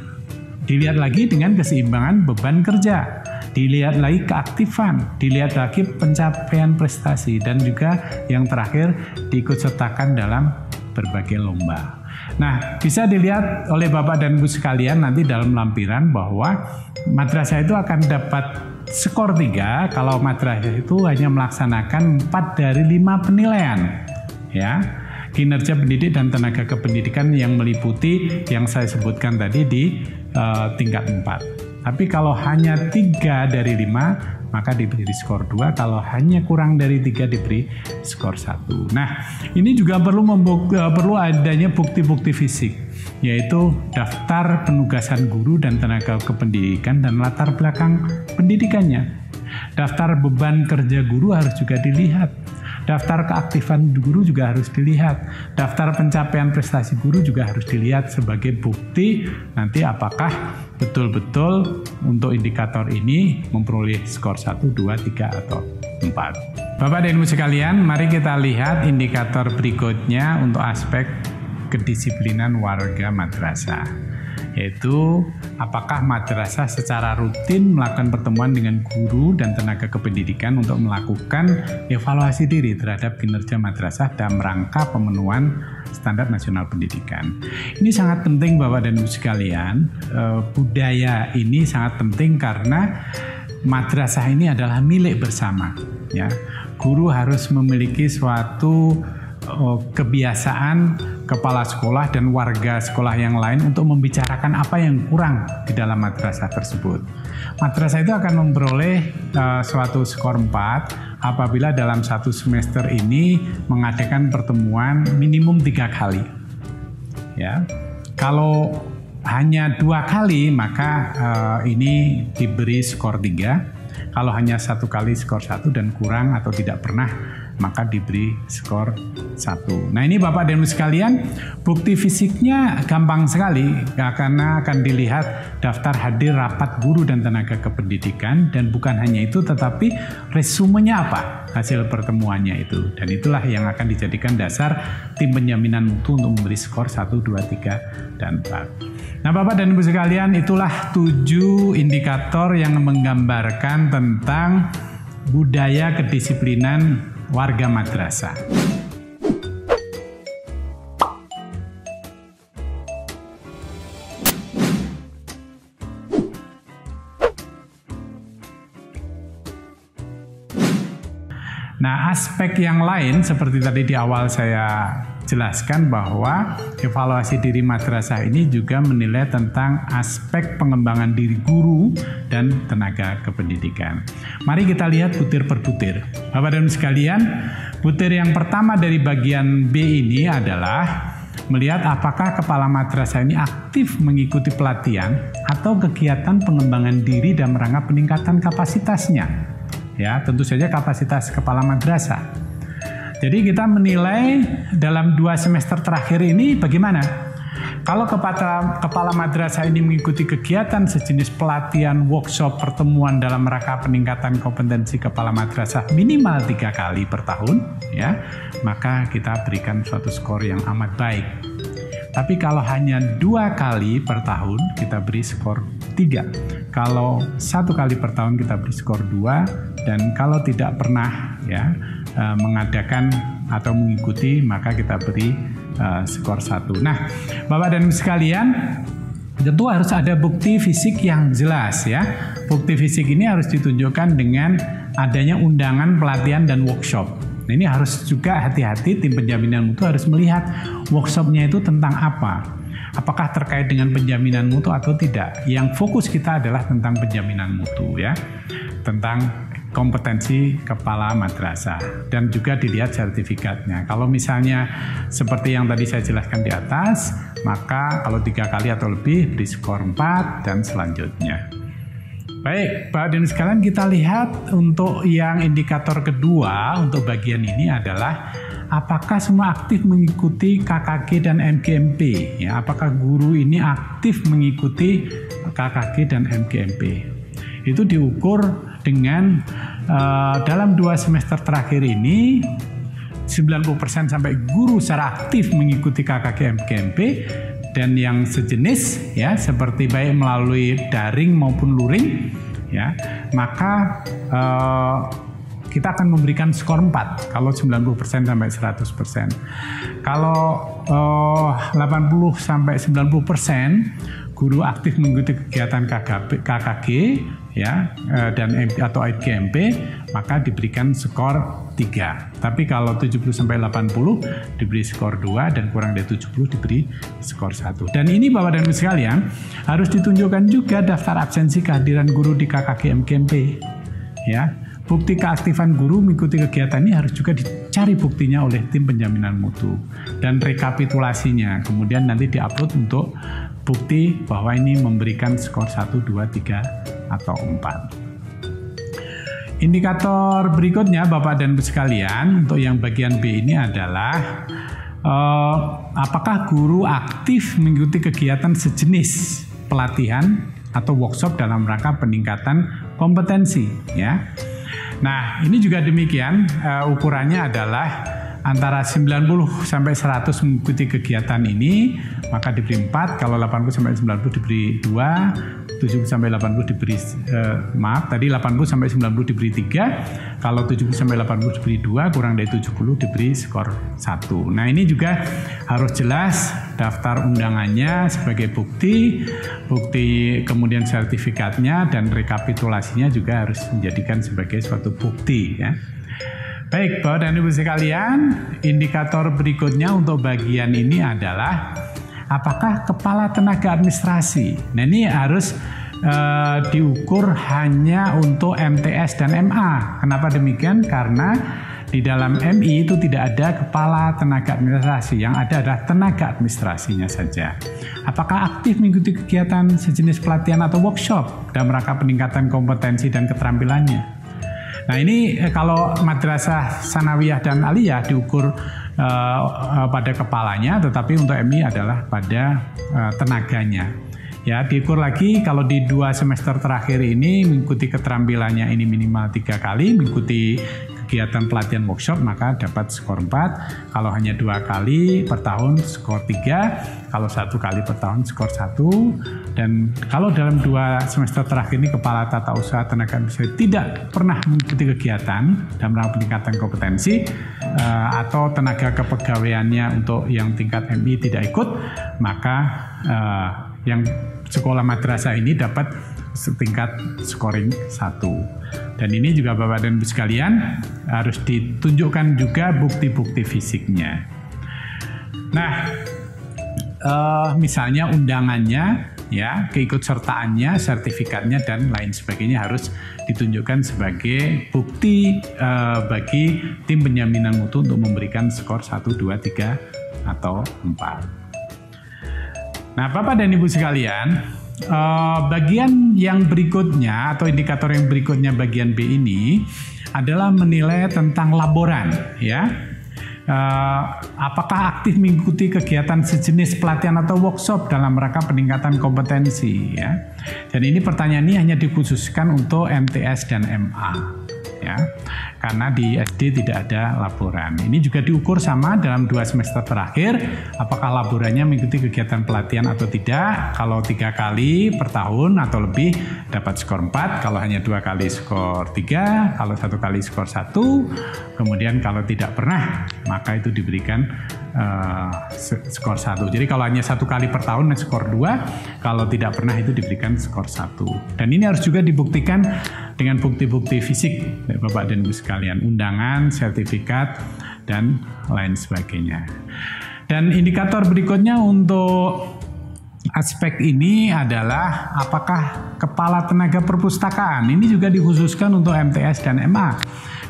dilihat lagi dengan keseimbangan beban kerja. Dilihat lagi keaktifan, dilihat lagi pencapaian prestasi, dan juga yang terakhir diikutsertakan dalam berbagai lomba. Nah, bisa dilihat oleh Bapak dan Ibu sekalian nanti dalam lampiran bahwa madrasah itu akan dapat skor 3 kalau madrasah itu hanya melaksanakan 4 dari 5 penilaian, ya, kinerja pendidik dan tenaga kependidikan yang meliputi yang saya sebutkan tadi di tingkat 4. Tapi kalau hanya 3 dari 5 maka diberi skor 2, kalau hanya kurang dari 3 diberi skor 1. Nah, ini juga perlu adanya bukti-bukti fisik, yaitu daftar penugasan guru dan tenaga kependidikan dan latar belakang pendidikannya. Daftar beban kerja guru harus juga dilihat. Daftar keaktifan guru juga harus dilihat. Daftar pencapaian prestasi guru juga harus dilihat sebagai bukti nanti apakah betul-betul untuk indikator ini memperoleh skor 1, 2, 3 atau 4. Bapak dan Ibu sekalian, mari kita lihat indikator berikutnya untuk aspek kedisiplinan warga madrasah, yaitu apakah madrasah secara rutin melakukan pertemuan dengan guru dan tenaga kependidikan untuk melakukan evaluasi diri terhadap kinerja madrasah dalam rangka pemenuhan standar nasional pendidikan. Ini sangat penting Bapak dan Ibu sekalian. Budaya ini sangat penting karena madrasah ini adalah milik bersama, ya. Guru harus memiliki suatu kebiasaan kepala sekolah dan warga sekolah yang lain untuk membicarakan apa yang kurang di dalam madrasah tersebut. Madrasah itu akan memperoleh suatu skor 4 apabila dalam satu semester ini mengadakan pertemuan minimum 3 kali. Ya, kalau hanya 2 kali maka ini diberi skor 3. Kalau hanya 1 kali skor 1 dan kurang atau tidak pernah maka diberi skor 1. Nah ini Bapak dan Ibu sekalian, bukti fisiknya gampang sekali karena akan dilihat daftar hadir rapat guru dan tenaga kependidikan, dan bukan hanya itu tetapi resumenya apa hasil pertemuannya itu, dan itulah yang akan dijadikan dasar tim penjaminan mutu untuk memberi skor 1, 2, 3, dan 4. Nah Bapak dan Ibu sekalian, itulah 7 indikator yang menggambarkan tentang budaya kedisiplinan warga madrasah. Nah, aspek yang lain seperti tadi di awal saya jelaskan bahwa evaluasi diri madrasah ini juga menilai tentang aspek pengembangan diri guru dan tenaga kependidikan. Mari kita lihat butir per butir. Bapak dan Ibu sekalian, butir yang pertama dari bagian B ini adalah melihat apakah kepala madrasah ini aktif mengikuti pelatihan atau kegiatan pengembangan diri dan rangka peningkatan kapasitasnya. Ya, tentu saja kapasitas kepala madrasah. Jadi kita menilai dalam 2 semester terakhir ini bagaimana. Kalau kepala madrasah ini mengikuti kegiatan sejenis pelatihan, workshop, pertemuan dalam rangka peningkatan kompetensi kepala madrasah minimal 3 kali per tahun, ya, maka kita berikan suatu skor yang amat baik. Tapi kalau hanya 2 kali per tahun, kita beri skor 3. Kalau 1 kali per tahun, kita beri skor 2. Dan kalau tidak pernah ya mengadakan atau mengikuti, maka kita beri skor 1. Nah, Bapak dan Ibu sekalian, tentu harus ada bukti fisik yang jelas ya. Bukti fisik ini harus ditunjukkan dengan adanya undangan pelatihan dan workshop. Nah, ini harus juga hati-hati, tim penjaminan mutu harus melihat workshopnya itu tentang apa. Apakah terkait dengan penjaminan mutu atau tidak. Yang fokus kita adalah tentang penjaminan mutu ya. Tentang kompetensi kepala madrasah, dan juga dilihat sertifikatnya. Kalau misalnya seperti yang tadi saya jelaskan di atas, maka kalau 3 kali atau lebih beri skor 4 dan selanjutnya. Baik, Bapak dan sekalian, kita lihat untuk yang indikator kedua untuk bagian ini adalah apakah semua aktif mengikuti KKG dan MGMP. Ya, apakah guru ini aktif mengikuti KKG dan MGMP. Itu diukur dengan dalam 2 semester terakhir ini 90% sampai guru secara aktif mengikuti KKG MGMP, dan yang sejenis ya seperti baik melalui daring maupun luring ya, maka kita akan memberikan skor 4 kalau 90% sampai 100%. Kalau 80 sampai 90% guru aktif mengikuti kegiatan KKG ya dan atau MGMP, maka diberikan skor 3. Tapi kalau 70 sampai 80 diberi skor 2 dan kurang dari 70 diberi skor 1. Dan ini Bapak dan Ibu sekalian harus ditunjukkan juga daftar absensi kehadiran guru di KKG MGMP ya. Bukti keaktifan guru mengikuti kegiatan ini harus juga dicari buktinya oleh tim penjaminan mutu dan rekapitulasinya. Kemudian nanti diupload untuk bukti bahwa ini memberikan skor 1, 2, 3, atau 4. Indikator berikutnya Bapak dan Ibu sekalian untuk yang bagian B ini adalah apakah guru aktif mengikuti kegiatan sejenis pelatihan atau workshop dalam rangka peningkatan kompetensi ya. Nah, ini juga demikian, ukurannya adalah antara 90 sampai 100 mengikuti kegiatan ini, maka diberi 4, kalau 80 sampai 90 diberi 2, 70 sampai 80 diberi 80 sampai 90 diberi 3, kalau 70 sampai 80 diberi 2, kurang dari 70 diberi skor 1. Nah, ini juga harus jelas daftar undangannya sebagai bukti kemudian sertifikatnya dan rekapitulasinya juga harus menjadikan sebagai suatu bukti ya. Baik, Bapak dan Ibu sekalian, indikator berikutnya untuk bagian ini adalah apakah kepala tenaga administrasi. Nah, ini harus diukur hanya untuk MTS dan MA. Kenapa demikian? Karena di dalam MI itu tidak ada kepala tenaga administrasi, yang ada adalah tenaga administrasinya saja. Apakah aktif mengikuti kegiatan sejenis pelatihan atau workshop dalam rangka peningkatan kompetensi dan keterampilannya? Nah, ini kalau madrasah sanawiyah dan aliyah diukur pada kepalanya, tetapi untuk MI adalah pada tenaganya. Ya, diukur lagi kalau di 2 semester terakhir ini mengikuti keterampilannya ini minimal 3 kali, mengikuti kegiatan pelatihan workshop maka dapat skor 4, kalau hanya 2 kali per tahun skor 3, kalau 1 kali per tahun skor 1, dan kalau dalam 2 semester terakhir ini kepala tata usaha tenaga administrasi tidak pernah mengikuti kegiatan dalam rangka peningkatan kompetensi atau tenaga kepegawaiannya untuk yang tingkat MI tidak ikut, maka yang sekolah madrasah ini dapat setingkat scoring 1. Dan ini juga Bapak dan Ibu sekalian harus ditunjukkan juga bukti-bukti fisiknya. Nah, misalnya undangannya, ya, keikutsertaannya, sertifikatnya dan lain sebagainya harus ditunjukkan sebagai bukti bagi tim penjaminan mutu untuk memberikan skor 1, 2, 3 atau 4. Nah, Bapak dan Ibu sekalian, bagian yang berikutnya atau indikator yang berikutnya bagian B ini adalah menilai tentang laboran, ya. Apakah aktif mengikuti kegiatan sejenis pelatihan atau workshop dalam rangka peningkatan kompetensi, ya. Dan ini pertanyaan ini hanya dikhususkan untuk MTS dan MA, ya. Karena di SD tidak ada laboran. Ini juga diukur sama dalam 2 semester terakhir, apakah laborannya mengikuti kegiatan pelatihan atau tidak. Kalau 3 kali per tahun atau lebih dapat skor 4, kalau hanya 2 kali skor 3, kalau 1 kali skor 1, kemudian kalau tidak pernah maka itu diberikan skor 1. Jadi kalau hanya 1 kali per tahun skor 2, kalau tidak pernah itu diberikan skor 1. Dan ini harus juga dibuktikan dengan bukti-bukti fisik Bapak dan Ibu sekalian, undangan, sertifikat, dan lain sebagainya. Dan indikator berikutnya untuk aspek ini adalah apakah kepala tenaga perpustakaan. Ini juga dikhususkan untuk MTS dan MA,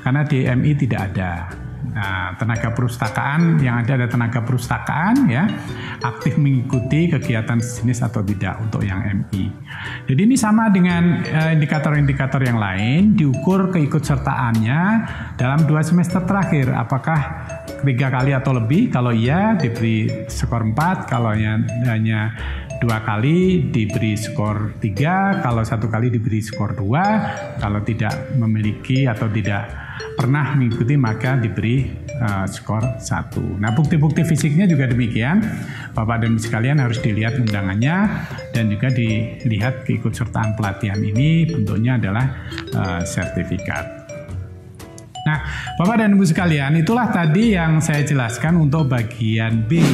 karena di MI tidak ada. Nah, tenaga perpustakaan, yang ada tenaga perpustakaan, ya, aktif mengikuti kegiatan sejenis atau tidak untuk yang MI. Jadi ini sama dengan indikator-indikator yang lain, diukur keikutsertaannya dalam 2 semester terakhir, apakah 3 kali atau lebih. Kalau iya diberi skor 4, kalau hanya 2 kali diberi skor 3, kalau 1 kali diberi skor 2, kalau tidak memiliki atau tidak pernah mengikuti maka diberi skor 1. Nah, bukti-bukti fisiknya juga demikian. Bapak dan Ibu sekalian harus dilihat undangannya dan juga dilihat keikutsertaan pelatihan ini, bentuknya adalah sertifikat. Nah, Bapak dan Ibu sekalian, itulah tadi yang saya jelaskan untuk bagian B.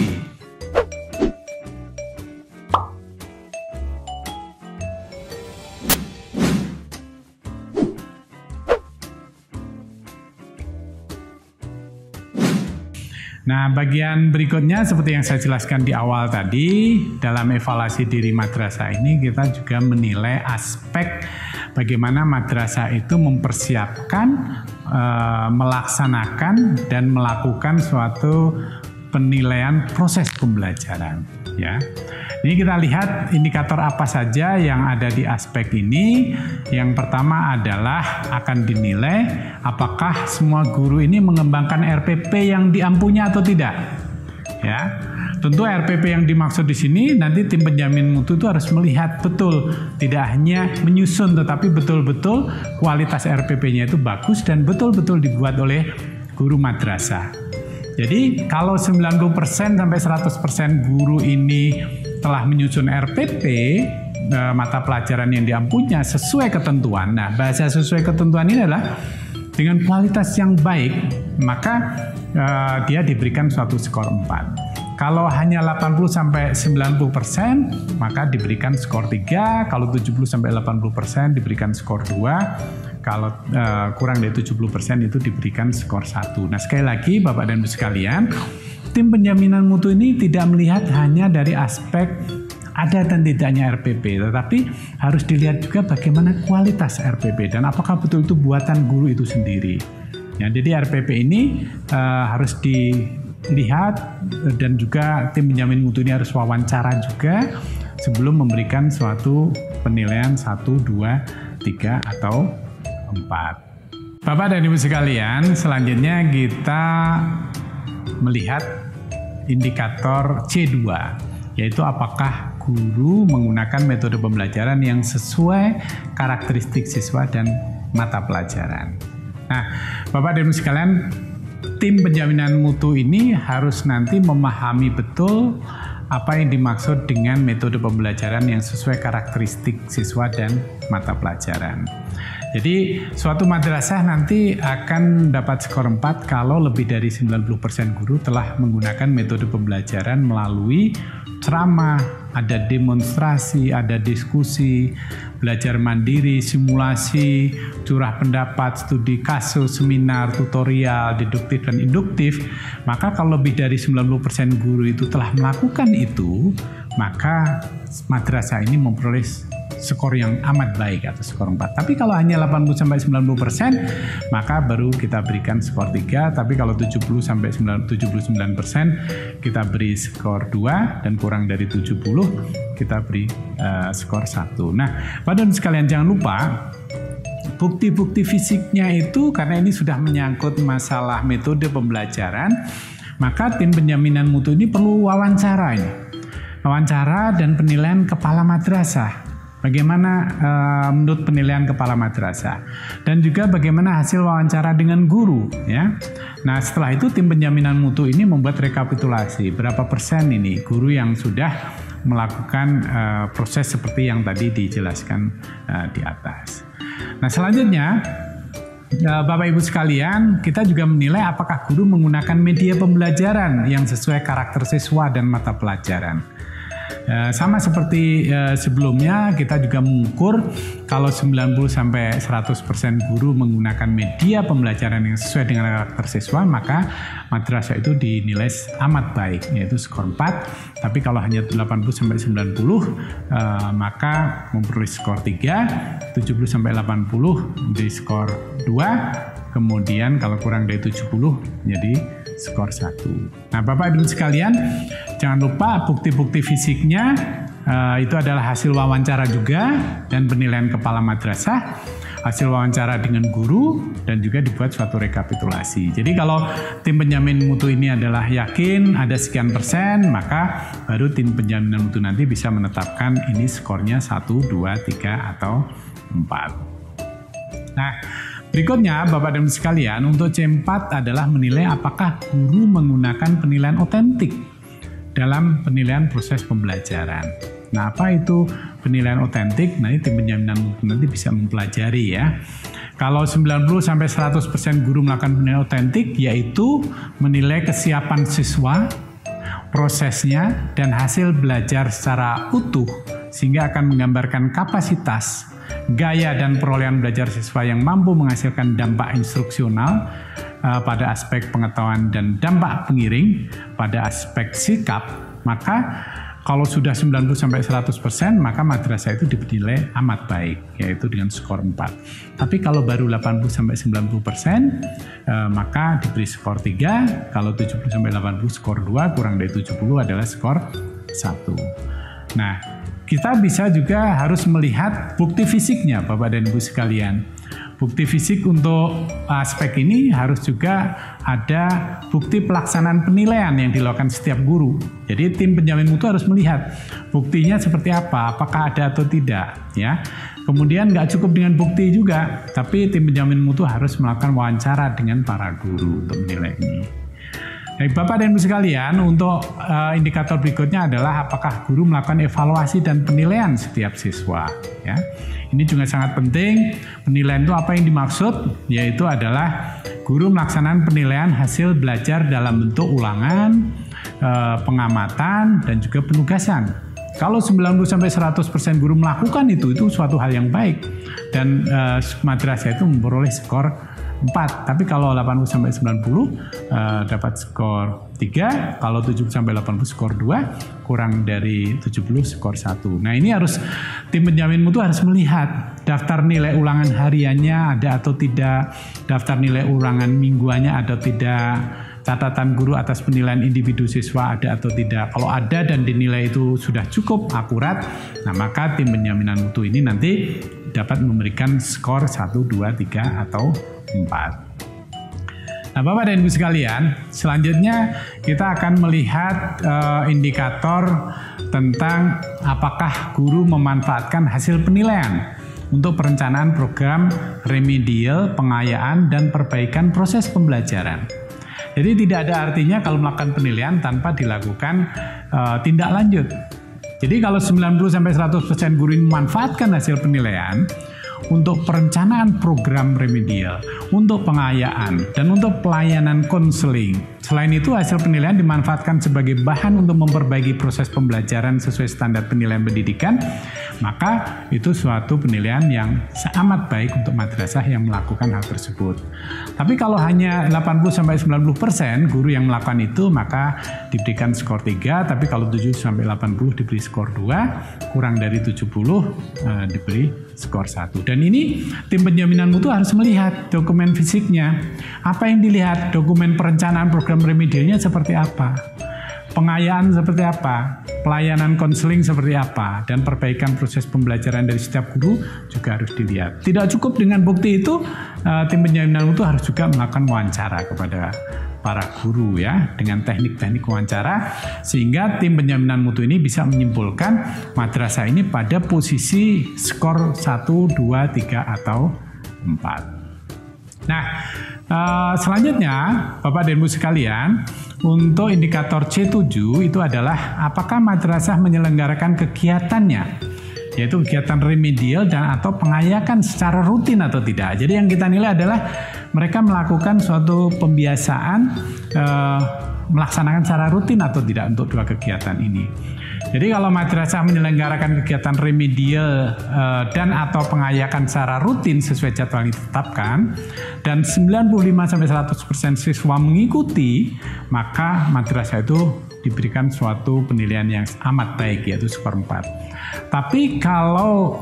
Nah, bagian berikutnya seperti yang saya jelaskan di awal tadi, dalam evaluasi diri madrasah ini kita juga menilai aspek bagaimana madrasah itu mempersiapkan, melaksanakan, dan melakukan suatu penilaian proses pembelajaran, ya. Ini kita lihat indikator apa saja yang ada di aspek ini. Yang pertama adalah akan dinilai apakah semua guru ini mengembangkan RPP yang diampunya atau tidak. Ya, tentu RPP yang dimaksud di sini nanti tim penjamin mutu itu harus melihat betul, tidak hanya menyusun tetapi betul-betul kualitas RPP-nya itu bagus dan betul-betul dibuat oleh guru madrasah. Jadi kalau 90% sampai 100% guru ini telah menyusun RPP mata pelajaran yang diampunya sesuai ketentuan. Nah, bahasa sesuai ketentuan ini adalah dengan kualitas yang baik, maka dia diberikan suatu skor 4. Kalau hanya 80-90%, maka diberikan skor 3. Kalau 70-80% diberikan skor 2. Kalau kurang dari 70% itu diberikan skor 1. Nah, sekali lagi Bapak dan Ibu sekalian, tim penjaminan mutu ini tidak melihat hanya dari aspek ada dan tidaknya RPP, tetapi harus dilihat juga bagaimana kualitas RPP dan apakah betul itu buatan guru itu sendiri. Ya, jadi RPP ini harus dilihat dan juga tim penjamin mutu ini harus wawancara juga sebelum memberikan suatu penilaian 1, 2, 3, atau 4. Bapak dan Ibu sekalian, selanjutnya kita melihat indikator C2, yaitu apakah guru menggunakan metode pembelajaran yang sesuai karakteristik siswa dan mata pelajaran. Nah, Bapak dan Ibu sekalian, tim penjaminan mutu ini harus nanti memahami betul apa yang dimaksud dengan metode pembelajaran yang sesuai karakteristik siswa dan mata pelajaran. Jadi, suatu madrasah nanti akan dapat skor 4 kalau lebih dari 90% guru telah menggunakan metode pembelajaran melalui ceramah, ada demonstrasi, ada diskusi, belajar mandiri, simulasi, curah pendapat, studi kasus, seminar, tutorial, deduktif dan induktif. Maka kalau lebih dari 90% guru itu telah melakukan itu, maka madrasah ini memperoleh skor yang amat baik atau skor 4. Tapi kalau hanya 80-90%, maka baru kita berikan skor 3. Tapi kalau 70-79%, kita beri skor 2, dan kurang dari 70, kita beri skor 1. Nah, Bapak dan sekalian jangan lupa, bukti-bukti fisiknya itu karena ini sudah menyangkut masalah metode pembelajaran, maka tim penjaminan mutu ini perlu wawancara ini. Wawancara dan penilaian kepala madrasah. Bagaimana menurut penilaian kepala madrasah dan juga bagaimana hasil wawancara dengan guru, ya. Nah, setelah itu tim penjaminan mutu ini membuat rekapitulasi berapa persen ini guru yang sudah melakukan proses seperti yang tadi dijelaskan di atas. Nah, selanjutnya Bapak Ibu sekalian, kita juga menilai apakah guru menggunakan media pembelajaran yang sesuai karakter siswa dan mata pelajaran. Sama seperti sebelumnya, kita juga mengukur kalau 90-100% guru menggunakan media pembelajaran yang sesuai dengan karakter siswa, maka madrasah itu dinilai amat baik, yaitu skor 4. Tapi kalau hanya 80-90, maka memperoleh skor 3, 70-80 di skor 2, kemudian kalau kurang dari 70 jadi skor 1. Nah, Bapak Ibu sekalian, jangan lupa bukti-bukti fisiknya itu adalah hasil wawancara juga dan penilaian kepala madrasah, hasil wawancara dengan guru, dan juga dibuat suatu rekapitulasi. Jadi kalau tim penjamin mutu ini adalah yakin ada sekian persen, maka baru tim penjaminan mutu nanti bisa menetapkan ini skornya 1, 2, 3, atau 4. Nah, berikutnya, Bapak dan Ibu sekalian, untuk C4 adalah menilai apakah guru menggunakan penilaian otentik dalam penilaian proses pembelajaran. Nah, apa itu penilaian otentik? Nanti tim penjaminan mutu nanti bisa mempelajari, ya. Kalau 90-100% guru melakukan penilaian otentik, yaitu menilai kesiapan siswa, prosesnya, dan hasil belajar secara utuh, sehingga akan menggambarkan kapasitas, gaya dan perolehan belajar siswa yang mampu menghasilkan dampak instruksional pada aspek pengetahuan dan dampak pengiring pada aspek sikap. Maka kalau sudah 90-100%, maka madrasah itu dinilai amat baik, yaitu dengan skor 4. Tapi kalau baru 80-90%, maka diberi skor 3. Kalau 70-80 skor 2, kurang dari 70 adalah skor 1. Nah, kita bisa juga harus melihat bukti fisiknya, Bapak dan Ibu sekalian. bukti fisik untuk aspek ini harus juga ada bukti pelaksanaan penilaian yang dilakukan setiap guru. Jadi tim penjamin mutu harus melihat buktinya seperti apa, apakah ada atau tidak, ya. Kemudian nggak cukup dengan bukti juga, tapi tim penjamin mutu harus melakukan wawancara dengan para guru untuk menilai ini. Baik, Bapak dan Ibu sekalian, untuk indikator berikutnya adalah apakah guru melakukan evaluasi dan penilaian setiap siswa. Ya, ini juga sangat penting. Penilaian itu apa yang dimaksud? Yaitu adalah guru melaksanakan penilaian hasil belajar dalam bentuk ulangan, pengamatan, dan juga penugasan. Kalau 90-100% guru melakukan itu suatu hal yang baik, dan madrasah itu memperoleh skor 4, tapi kalau 80-90 dapat skor 3, kalau 70-80 skor 2, kurang dari 70 skor 1. Nah, ini harus tim penjamin mutu harus melihat daftar nilai ulangan hariannya ada atau tidak, daftar nilai ulangan mingguannya ada atau tidak, catatan guru atas penilaian individu siswa ada atau tidak. Kalau ada dan dinilai itu sudah cukup akurat, nah maka tim penjaminan mutu ini nanti dapat memberikan skor 1, 2, 3, atau 4. Nah, Bapak dan Ibu sekalian, selanjutnya kita akan melihat indikator tentang apakah guru memanfaatkan hasil penilaian untuk perencanaan program remedial, pengayaan, dan perbaikan proses pembelajaran. Jadi tidak ada artinya kalau melakukan penilaian tanpa dilakukan tindak lanjut. Jadi kalau 90-100% guru memanfaatkan hasil penilaian untuk perencanaan program remedial, untuk pengayaan, dan untuk pelayanan konseling. Selain itu, hasil penilaian dimanfaatkan sebagai bahan untuk memperbaiki proses pembelajaran sesuai standar penilaian pendidikan, maka itu suatu penilaian yang amat baik untuk madrasah yang melakukan hal tersebut. Tapi kalau hanya 80-90% guru yang melakukan itu, maka diberikan skor 3, tapi kalau 70-80 diberi skor 2, kurang dari 70 diberi skor 1. Dan ini tim penjaminan mutu harus melihat dokumen fisiknya. Apa yang dilihat? Dokumen perencanaan program remedialnya seperti apa? Pengayaan seperti apa? Pelayanan konseling seperti apa? Dan perbaikan proses pembelajaran dari setiap guru juga harus dilihat. Tidak cukup dengan bukti itu, tim penjaminan mutu harus juga melakukan wawancara kepada para guru ya, dengan teknik-teknik wawancara, sehingga tim penjaminan mutu ini bisa menyimpulkan madrasah ini pada posisi skor 1, 2, 3, atau 4. Nah, selanjutnya Bapak dan Ibu sekalian, untuk indikator C7 itu adalah apakah madrasah menyelenggarakan kegiatannya, yaitu kegiatan remedial dan atau pengayakan secara rutin atau tidak. Jadi yang kita nilai adalah mereka melakukan suatu pembiasaan melaksanakan secara rutin atau tidak untuk dua kegiatan ini. Jadi kalau madrasah menyelenggarakan kegiatan remedial dan atau pengayakan secara rutin sesuai jadwal yang ditetapkan dan 95-100% siswa mengikuti, maka madrasah itu diberikan suatu penilaian yang amat baik, yaitu skor 4. Tapi kalau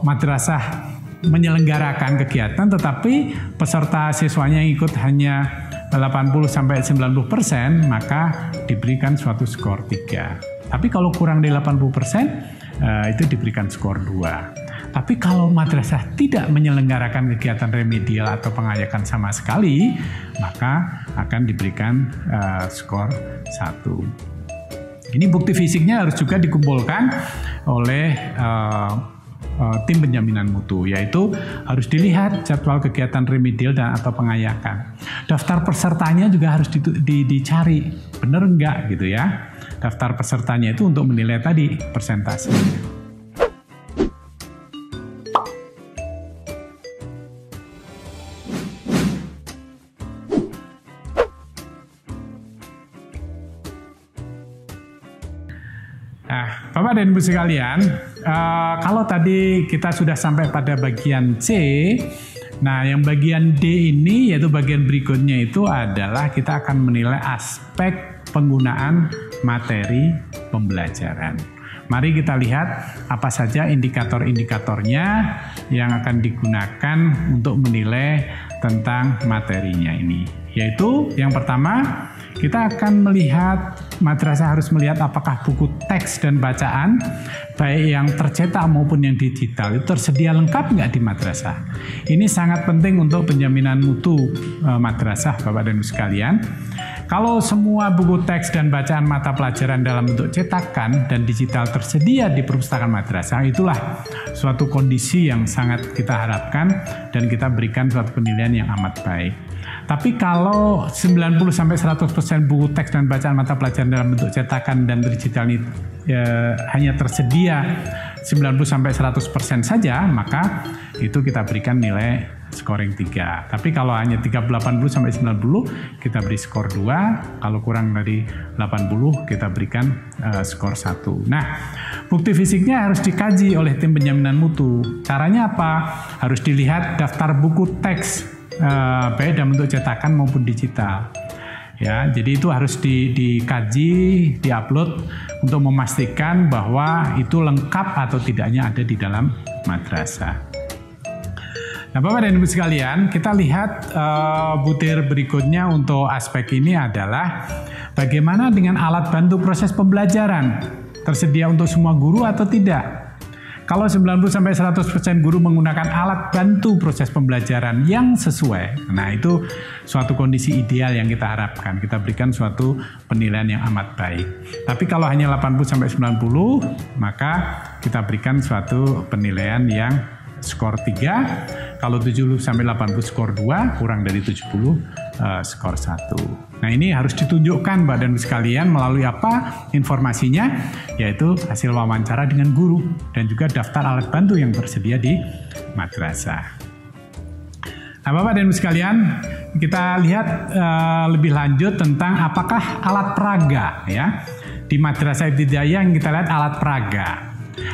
madrasah menyelenggarakan kegiatan tetapi peserta siswanya yang ikut hanya 80-90%, maka diberikan suatu skor 3. Tapi kalau kurang dari 80%, itu diberikan skor 2. Tapi kalau madrasah tidak menyelenggarakan kegiatan remedial atau pengayakan sama sekali, maka akan diberikan skor 1. Ini bukti fisiknya harus juga dikumpulkan oleh tim penjaminan mutu, yaitu harus dilihat jadwal kegiatan remedial dan atau pengayakan. Daftar pesertanya juga harus dicari, benar enggak gitu ya. Daftar pesertanya itu untuk menilai tadi persentase. Nah, Bapak dan Ibu sekalian, kalau tadi kita sudah sampai pada bagian C, nah yang bagian D ini, yaitu bagian berikutnya itu adalah kita akan menilai aspek penggunaan materi pembelajaran. Mari kita lihat apa saja indikator-indikatornya yang akan digunakan untuk menilai tentang materinya ini. Yaitu yang pertama, kita akan melihat, madrasah harus melihat apakah buku teks dan bacaan baik yang tercetak maupun yang digital itu tersedia lengkap nggak di madrasah. Ini sangat penting untuk penjaminan mutu madrasah, Bapak dan Ibu sekalian. Kalau semua buku teks dan bacaan mata pelajaran dalam bentuk cetakan dan digital tersedia di perpustakaan madrasah, itulah suatu kondisi yang sangat kita harapkan dan kita berikan suatu penilaian yang amat baik. Tapi kalau 90-100% buku teks dan bacaan mata pelajaran dalam bentuk cetakan dan digital ini hanya tersedia 90-100% saja, maka itu kita berikan nilai scoring 3. Tapi kalau hanya 80-90 kita beri skor 2, kalau kurang dari 80 kita berikan skor 1. Nah, bukti fisiknya harus dikaji oleh tim penjaminan mutu. Caranya apa? Harus dilihat daftar buku teks baik dalam bentuk cetakan maupun digital. Ya, jadi itu harus dikaji, diupload untuk memastikan bahwa itu lengkap atau tidaknya ada di dalam madrasah. Nah, Bapak dan Ibu sekalian, kita lihat butir berikutnya untuk aspek ini adalah bagaimana dengan alat bantu proses pembelajaran. Tersedia untuk semua guru atau tidak? Kalau 90-100% guru menggunakan alat bantu proses pembelajaran yang sesuai, nah itu suatu kondisi ideal yang kita harapkan. Kita berikan suatu penilaian yang amat baik. Tapi kalau hanya 80-90, maka kita berikan suatu penilaian yang skor 3, kalau 70-80 skor 2, kurang dari 70 skor 1. Nah, ini harus ditunjukkan Mbak dan Ibu sekalian melalui apa informasinya, yaitu hasil wawancara dengan guru dan juga daftar alat bantu yang tersedia di madrasah. Nah, Bapak dan Ibu sekalian, kita lihat lebih lanjut tentang apakah alat peraga ya. Di madrasah ibtidaiyah yang kita lihat alat peraga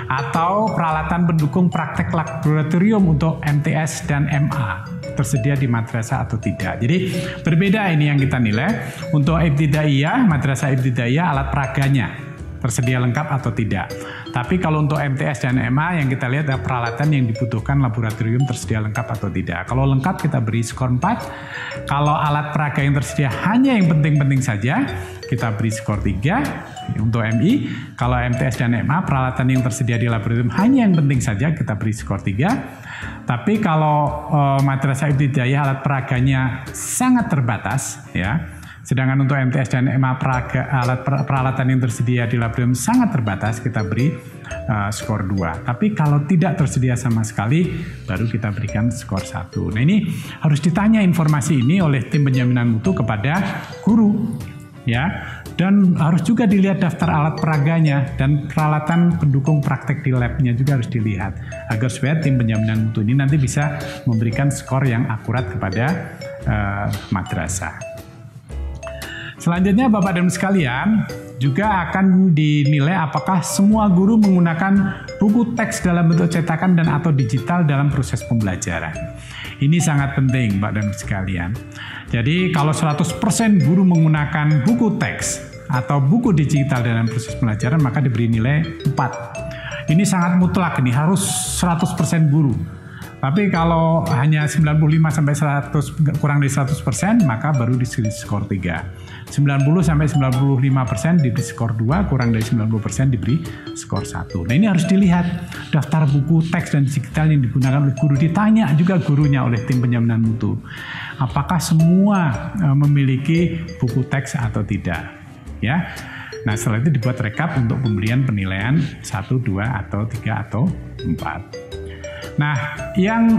atau peralatan pendukung praktek laboratorium untuk MTS dan MA tersedia di madrasah atau tidak. Jadi berbeda ini yang kita nilai. Untuk ibtidaiyah, madrasah ibtidaiyah alat peraganya tersedia lengkap atau tidak. Tapi kalau untuk MTS dan MA yang kita lihat ada peralatan yang dibutuhkan laboratorium tersedia lengkap atau tidak. Kalau lengkap kita beri skor 4. Kalau alat peraga yang tersedia hanya yang penting-penting saja, kita beri skor 3 untuk MI. Kalau MTS dan MA peralatan yang tersedia di laboratorium hanya yang penting saja, kita beri skor 3. Tapi kalau madrasah ibtidaiyah alat peraganya sangat terbatas ya. Sedangkan untuk MTS dan MA peralatan yang tersedia di laboratorium sangat terbatas, kita beri skor 2. Tapi kalau tidak tersedia sama sekali, baru kita berikan skor 1. Nah, ini harus ditanya informasi ini oleh tim penjaminan mutu kepada guru. Ya, dan harus juga dilihat daftar alat peraganya dan peralatan pendukung praktek di labnya juga harus dilihat agar supaya tim penjaminan mutu ini nanti bisa memberikan skor yang akurat kepada madrasah. Selanjutnya Bapak dan Ibu sekalian juga akan dinilai apakah semua guru menggunakan buku teks dalam bentuk cetakan dan atau digital dalam proses pembelajaran. Ini sangat penting Bapak dan Ibu sekalian. Jadi kalau 100% guru menggunakan buku teks atau buku digital dalam proses pembelajaran maka diberi nilai 4. Ini sangat mutlak, ini harus 100% guru. Tapi kalau hanya 95-100 kurang dari 100% maka baru diberi skor 3. 90-95% diberi skor 2, kurang dari 90% diberi skor 1. Nah, ini harus dilihat daftar buku teks dan digital yang digunakan oleh guru. Ditanya juga gurunya oleh tim penjaminan mutu. Apakah semua memiliki buku teks atau tidak? Ya. Nah, setelah itu dibuat rekap untuk pemberian penilaian 1, 2, atau 3, atau 4. Nah, yang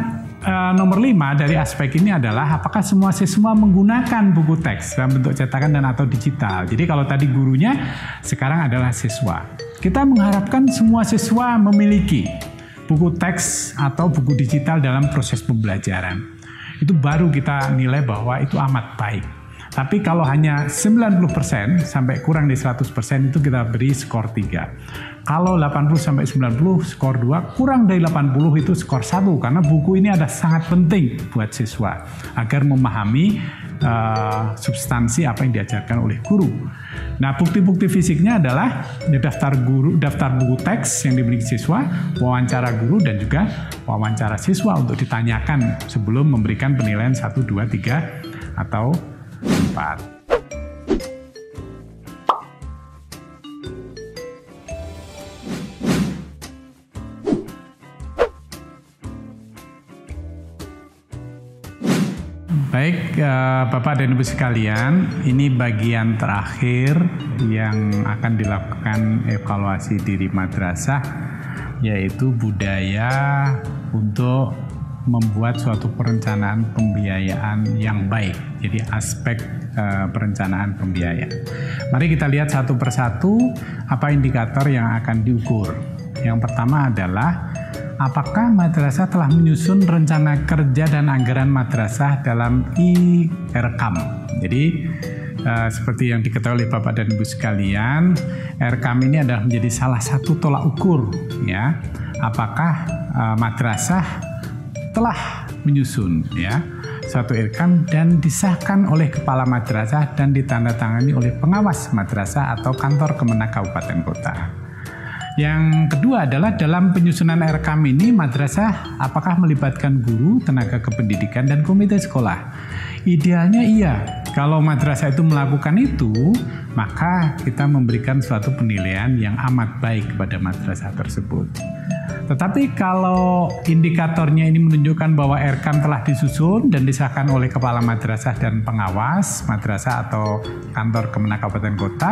nomor 5 dari aspek ini adalah apakah semua siswa menggunakan buku teks dalam bentuk cetakan dan atau digital. Jadi kalau tadi gurunya, sekarang adalah siswa. Kita mengharapkan semua siswa memiliki buku teks atau buku digital dalam proses pembelajaran. Itu baru kita nilai bahwa itu amat baik. Tapi kalau hanya 90% sampai kurang dari 100% itu kita beri skor 3. Kalau 80-90 skor 2, kurang dari 80 itu skor 1. Karena buku ini ada sangat penting buat siswa agar memahami substansi apa yang diajarkan oleh guru. Nah, bukti-bukti fisiknya adalah daftar buku teks yang dimiliki siswa, wawancara guru, dan juga wawancara siswa untuk ditanyakan sebelum memberikan penilaian 1, 2, 3, atau 4. Baik, Bapak dan Ibu sekalian, ini bagian terakhir yang akan dilakukan evaluasi diri madrasah, yaitu budaya untuk membuat suatu perencanaan pembiayaan yang baik. Jadi aspek perencanaan pembiayaan. Mari kita lihat satu persatu apa indikator yang akan diukur. Yang pertama adalah apakah madrasah telah menyusun rencana kerja dan anggaran madrasah dalam IRKAM. Jadi seperti yang diketahui oleh Bapak dan Ibu sekalian, IRKAM ini adalah menjadi salah satu tolak ukur, ya, apakah madrasah telah menyusun, ya, suatu IRKAM dan disahkan oleh kepala madrasah dan ditandatangani oleh pengawas madrasah atau kantor Kemenak Kabupaten Kota. Yang kedua adalah dalam penyusunan IRKAM ini madrasah apakah melibatkan guru, tenaga kependidikan, dan komite sekolah. Idealnya iya. Kalau madrasah itu melakukan itu, maka kita memberikan suatu penilaian yang amat baik kepada madrasah tersebut. Tetapi kalau indikatornya ini menunjukkan bahwa IRKAM telah disusun dan disahkan oleh kepala madrasah dan pengawas madrasah atau kantor Kemenak Kabupaten Kota,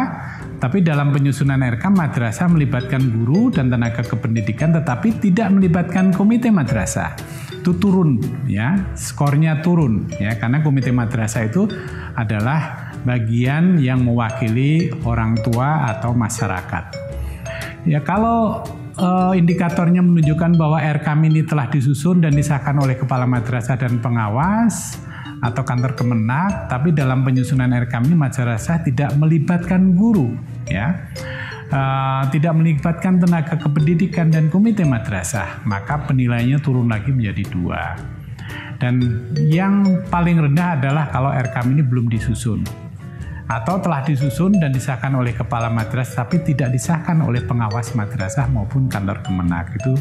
tapi dalam penyusunan IRKAM madrasah melibatkan guru dan tenaga kependidikan tetapi tidak melibatkan komite madrasah, itu turun, ya, skornya turun, ya, karena komite madrasah itu adalah bagian yang mewakili orang tua atau masyarakat. Ya, kalau indikatornya menunjukkan bahwa IRKAM ini telah disusun dan disahkan oleh kepala madrasah dan pengawas atau kantor Kemenak, tapi dalam penyusunan IRKAM ini madrasah tidak melibatkan guru, ya, tidak melibatkan tenaga kependidikan dan komite madrasah, maka penilaiannya turun lagi menjadi 2. Dan yang paling rendah adalah kalau IRKAM ini belum disusun atau telah disusun dan disahkan oleh kepala madrasah tapi tidak disahkan oleh pengawas madrasah maupun kantor Kemenak, itu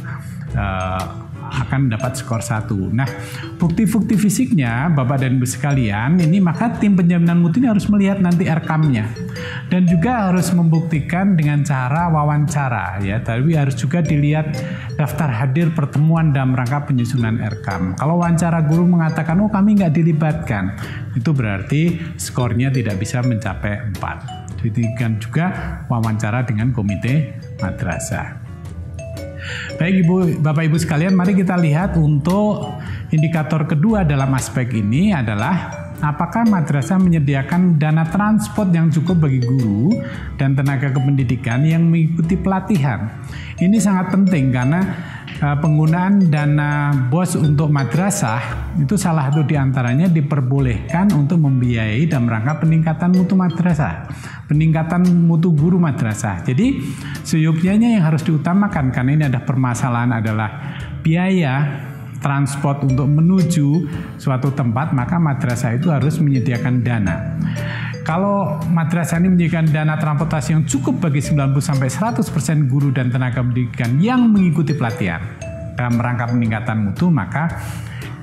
akan dapat skor 1. Nah, bukti-bukti fisiknya Bapak dan Ibu sekalian, ini maka tim penjaminan mutu ini harus melihat nanti IRKAM-nya dan juga harus membuktikan dengan cara wawancara, ya. Tapi harus juga dilihat daftar hadir pertemuan dalam rangka penyusunan IRKAM. Kalau wawancara guru mengatakan, oh kami nggak dilibatkan, itu berarti skornya tidak bisa mencapai 4. Demikian juga wawancara dengan komite madrasah. Baik Bapak Ibu sekalian, mari kita lihat untuk indikator kedua dalam aspek ini adalah apakah madrasah menyediakan dana transport yang cukup bagi guru dan tenaga kependidikan yang mengikuti pelatihan. Ini sangat penting karena penggunaan dana BOS untuk madrasah itu salah satu diantaranya diperbolehkan untuk membiayai dalam rangka peningkatan mutu madrasah, peningkatan mutu guru madrasah. Jadi seyukianya yang harus diutamakan karena ini ada permasalahan adalah biaya transport untuk menuju suatu tempat, maka madrasah itu harus menyediakan dana. Kalau madrasah ini menyediakan dana transportasi yang cukup bagi 90-100% guru dan tenaga pendidikan yang mengikuti pelatihan dalam rangka peningkatan mutu, maka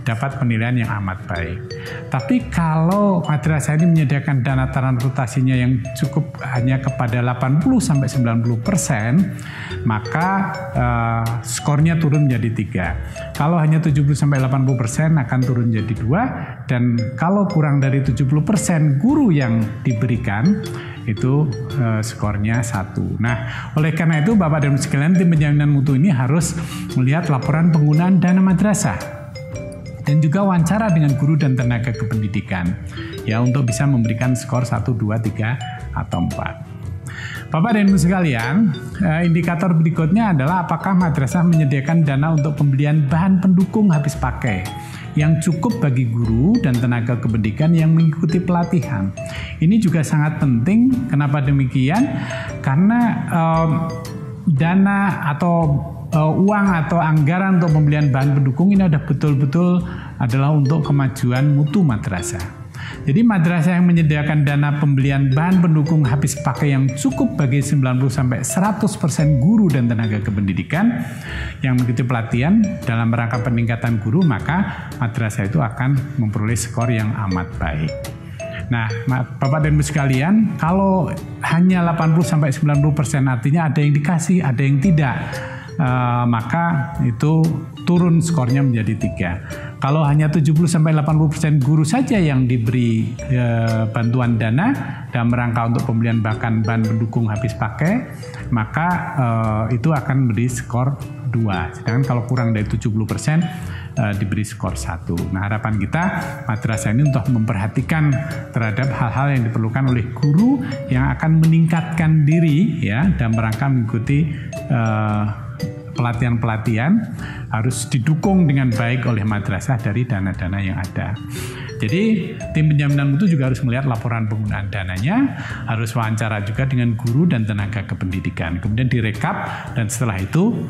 dapat penilaian yang amat baik. Tapi kalau madrasah ini menyediakan dana transportasinya yang cukup hanya kepada 80-90%, maka skornya turun menjadi 3. Kalau hanya 70-80% akan turun menjadi 2, dan kalau kurang dari 70% guru yang diberikan itu skornya 1. Nah, oleh karena itu Bapak dan Ibu sekalian, tim penjaminan mutu ini harus melihat laporan penggunaan dana madrasah dan juga wawancara dengan guru dan tenaga kependidikan, ya, untuk bisa memberikan skor 1, 2, 3, atau 4. Bapak dan Ibu sekalian, indikator berikutnya adalah apakah madrasah menyediakan dana untuk pembelian bahan pendukung habis pakai yang cukup bagi guru dan tenaga kependidikan yang mengikuti pelatihan. Ini juga sangat penting. Kenapa demikian? Karena dana atau uang atau anggaran untuk pembelian bahan pendukung ini ada betul-betul adalah untuk kemajuan mutu madrasah. Jadi madrasah yang menyediakan dana pembelian bahan pendukung habis pakai yang cukup bagi 90-100% guru dan tenaga kependidikan yang mengikuti pelatihan dalam rangka peningkatan guru, maka madrasah itu akan memperoleh skor yang amat baik. Nah, Bapak dan Ibu sekalian, kalau hanya 80-90% artinya ada yang dikasih, ada yang tidak, maka itu turun skornya menjadi 3. Kalau hanya 70-80% guru saja yang diberi bantuan dana dalam rangka untuk pembelian bahan pendukung habis pakai, maka itu akan memberi skor 2. Sedangkan kalau kurang dari 70%, diberi skor 1. Nah, harapan kita madrasah ini untuk memperhatikan terhadap hal-hal yang diperlukan oleh guru yang akan meningkatkan diri ya dalam rangka mengikuti pelatihan-pelatihan, harus didukung dengan baik oleh madrasah dari dana-dana yang ada. Jadi tim penjaminan mutu juga harus melihat laporan penggunaan dananya, harus wawancara juga dengan guru dan tenaga kependidikan, kemudian direkap, dan setelah itu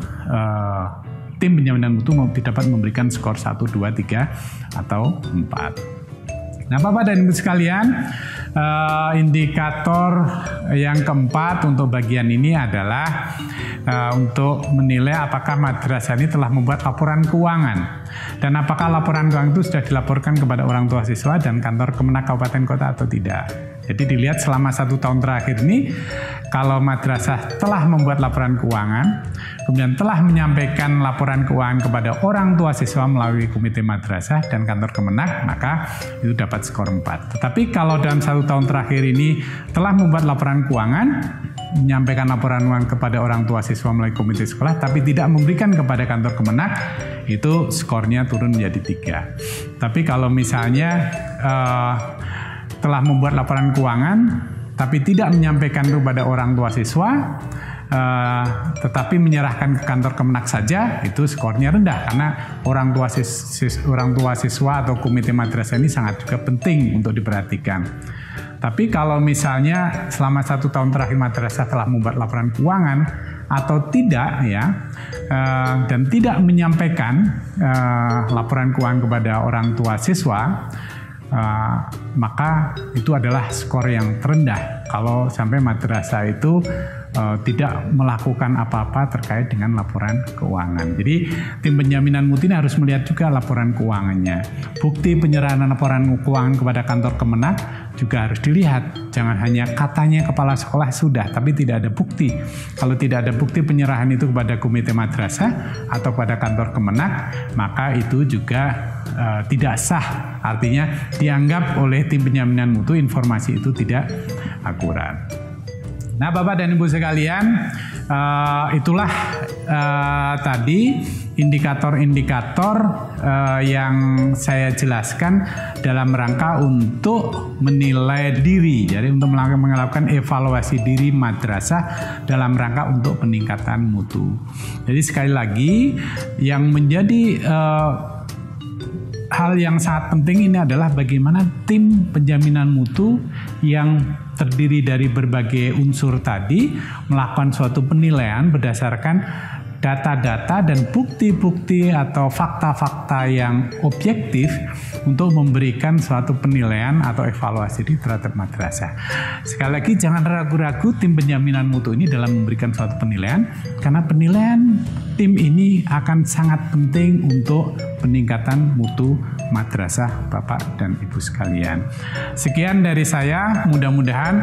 tim penjaminan mutu dapat memberikan skor 1, 2, 3, atau 4. Nah, Bapak dan Ibu sekalian, indikator yang keempat untuk bagian ini adalah untuk menilai apakah madrasah ini telah membuat laporan keuangan dan apakah laporan keuangan itu sudah dilaporkan kepada orang tua siswa dan kantor Kemenak Kabupaten Kota atau tidak. Jadi dilihat selama 1 tahun terakhir ini, kalau madrasah telah membuat laporan keuangan, kemudian telah menyampaikan laporan keuangan kepada orang tua siswa melalui komite madrasah dan kantor Kemenak, maka itu dapat skor 4. Tetapi kalau dalam 1 tahun terakhir ini telah membuat laporan keuangan, menyampaikan laporan keuangan kepada orang tua siswa melalui komite sekolah, tapi tidak memberikan kepada kantor Kemenak, itu skornya turun menjadi 3. Tapi kalau misalnya telah membuat laporan keuangan tapi tidak menyampaikan kepada orang tua siswa, tetapi menyerahkan ke kantor Kemenak saja, itu skornya rendah karena orang tua siswa atau komite madrasah ini sangat juga penting untuk diperhatikan. Tapi kalau misalnya selama 1 tahun terakhir madrasah telah membuat laporan keuangan atau tidak ya, dan tidak menyampaikan laporan keuangan kepada orang tua siswa, maka itu adalah skor yang terendah kalau sampai madrasah itu tidak melakukan apa-apa terkait dengan laporan keuangan. Jadi tim penjaminan mutu ini harus melihat juga laporan keuangannya. Bukti penyerahan laporan keuangan kepada kantor Kemenak juga harus dilihat. Jangan hanya katanya kepala sekolah sudah, tapi tidak ada bukti. Kalau tidak ada bukti penyerahan itu kepada komite madrasah atau kepada kantor Kemenak, maka itu juga tidak sah. Artinya dianggap oleh tim penjaminan mutu informasi itu tidak akurat. Nah, Bapak dan Ibu sekalian, itulah tadi indikator-indikator yang saya jelaskan dalam rangka untuk menilai diri, jadi untuk melakukan evaluasi diri madrasah dalam rangka untuk peningkatan mutu. Jadi sekali lagi, yang menjadi hal yang sangat penting ini adalah bagaimana tim penjaminan mutu yang terdiri dari berbagai unsur tadi melakukan suatu penilaian berdasarkan data-data dan bukti-bukti atau fakta-fakta yang objektif untuk memberikan suatu penilaian atau evaluasi terhadap madrasah. Sekali lagi, jangan ragu-ragu tim penjaminan mutu ini dalam memberikan suatu penilaian, karena penilaian tim ini akan sangat penting untuk peningkatan mutu madrasah Bapak dan Ibu sekalian. Sekian dari saya, mudah-mudahan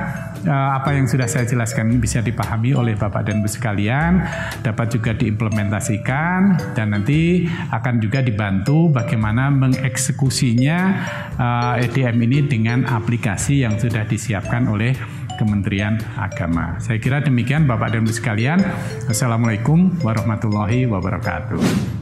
apa yang sudah saya jelaskan ini bisa dipahami oleh Bapak dan Ibu sekalian, dapat juga diimplementasikan, dan nanti akan juga dibantu bagaimana mengeksekusinya EDM ini dengan aplikasi yang sudah disiapkan oleh Kementerian Agama. Saya kira demikian Bapak dan Ibu sekalian. Assalamualaikum warahmatullahi wabarakatuh.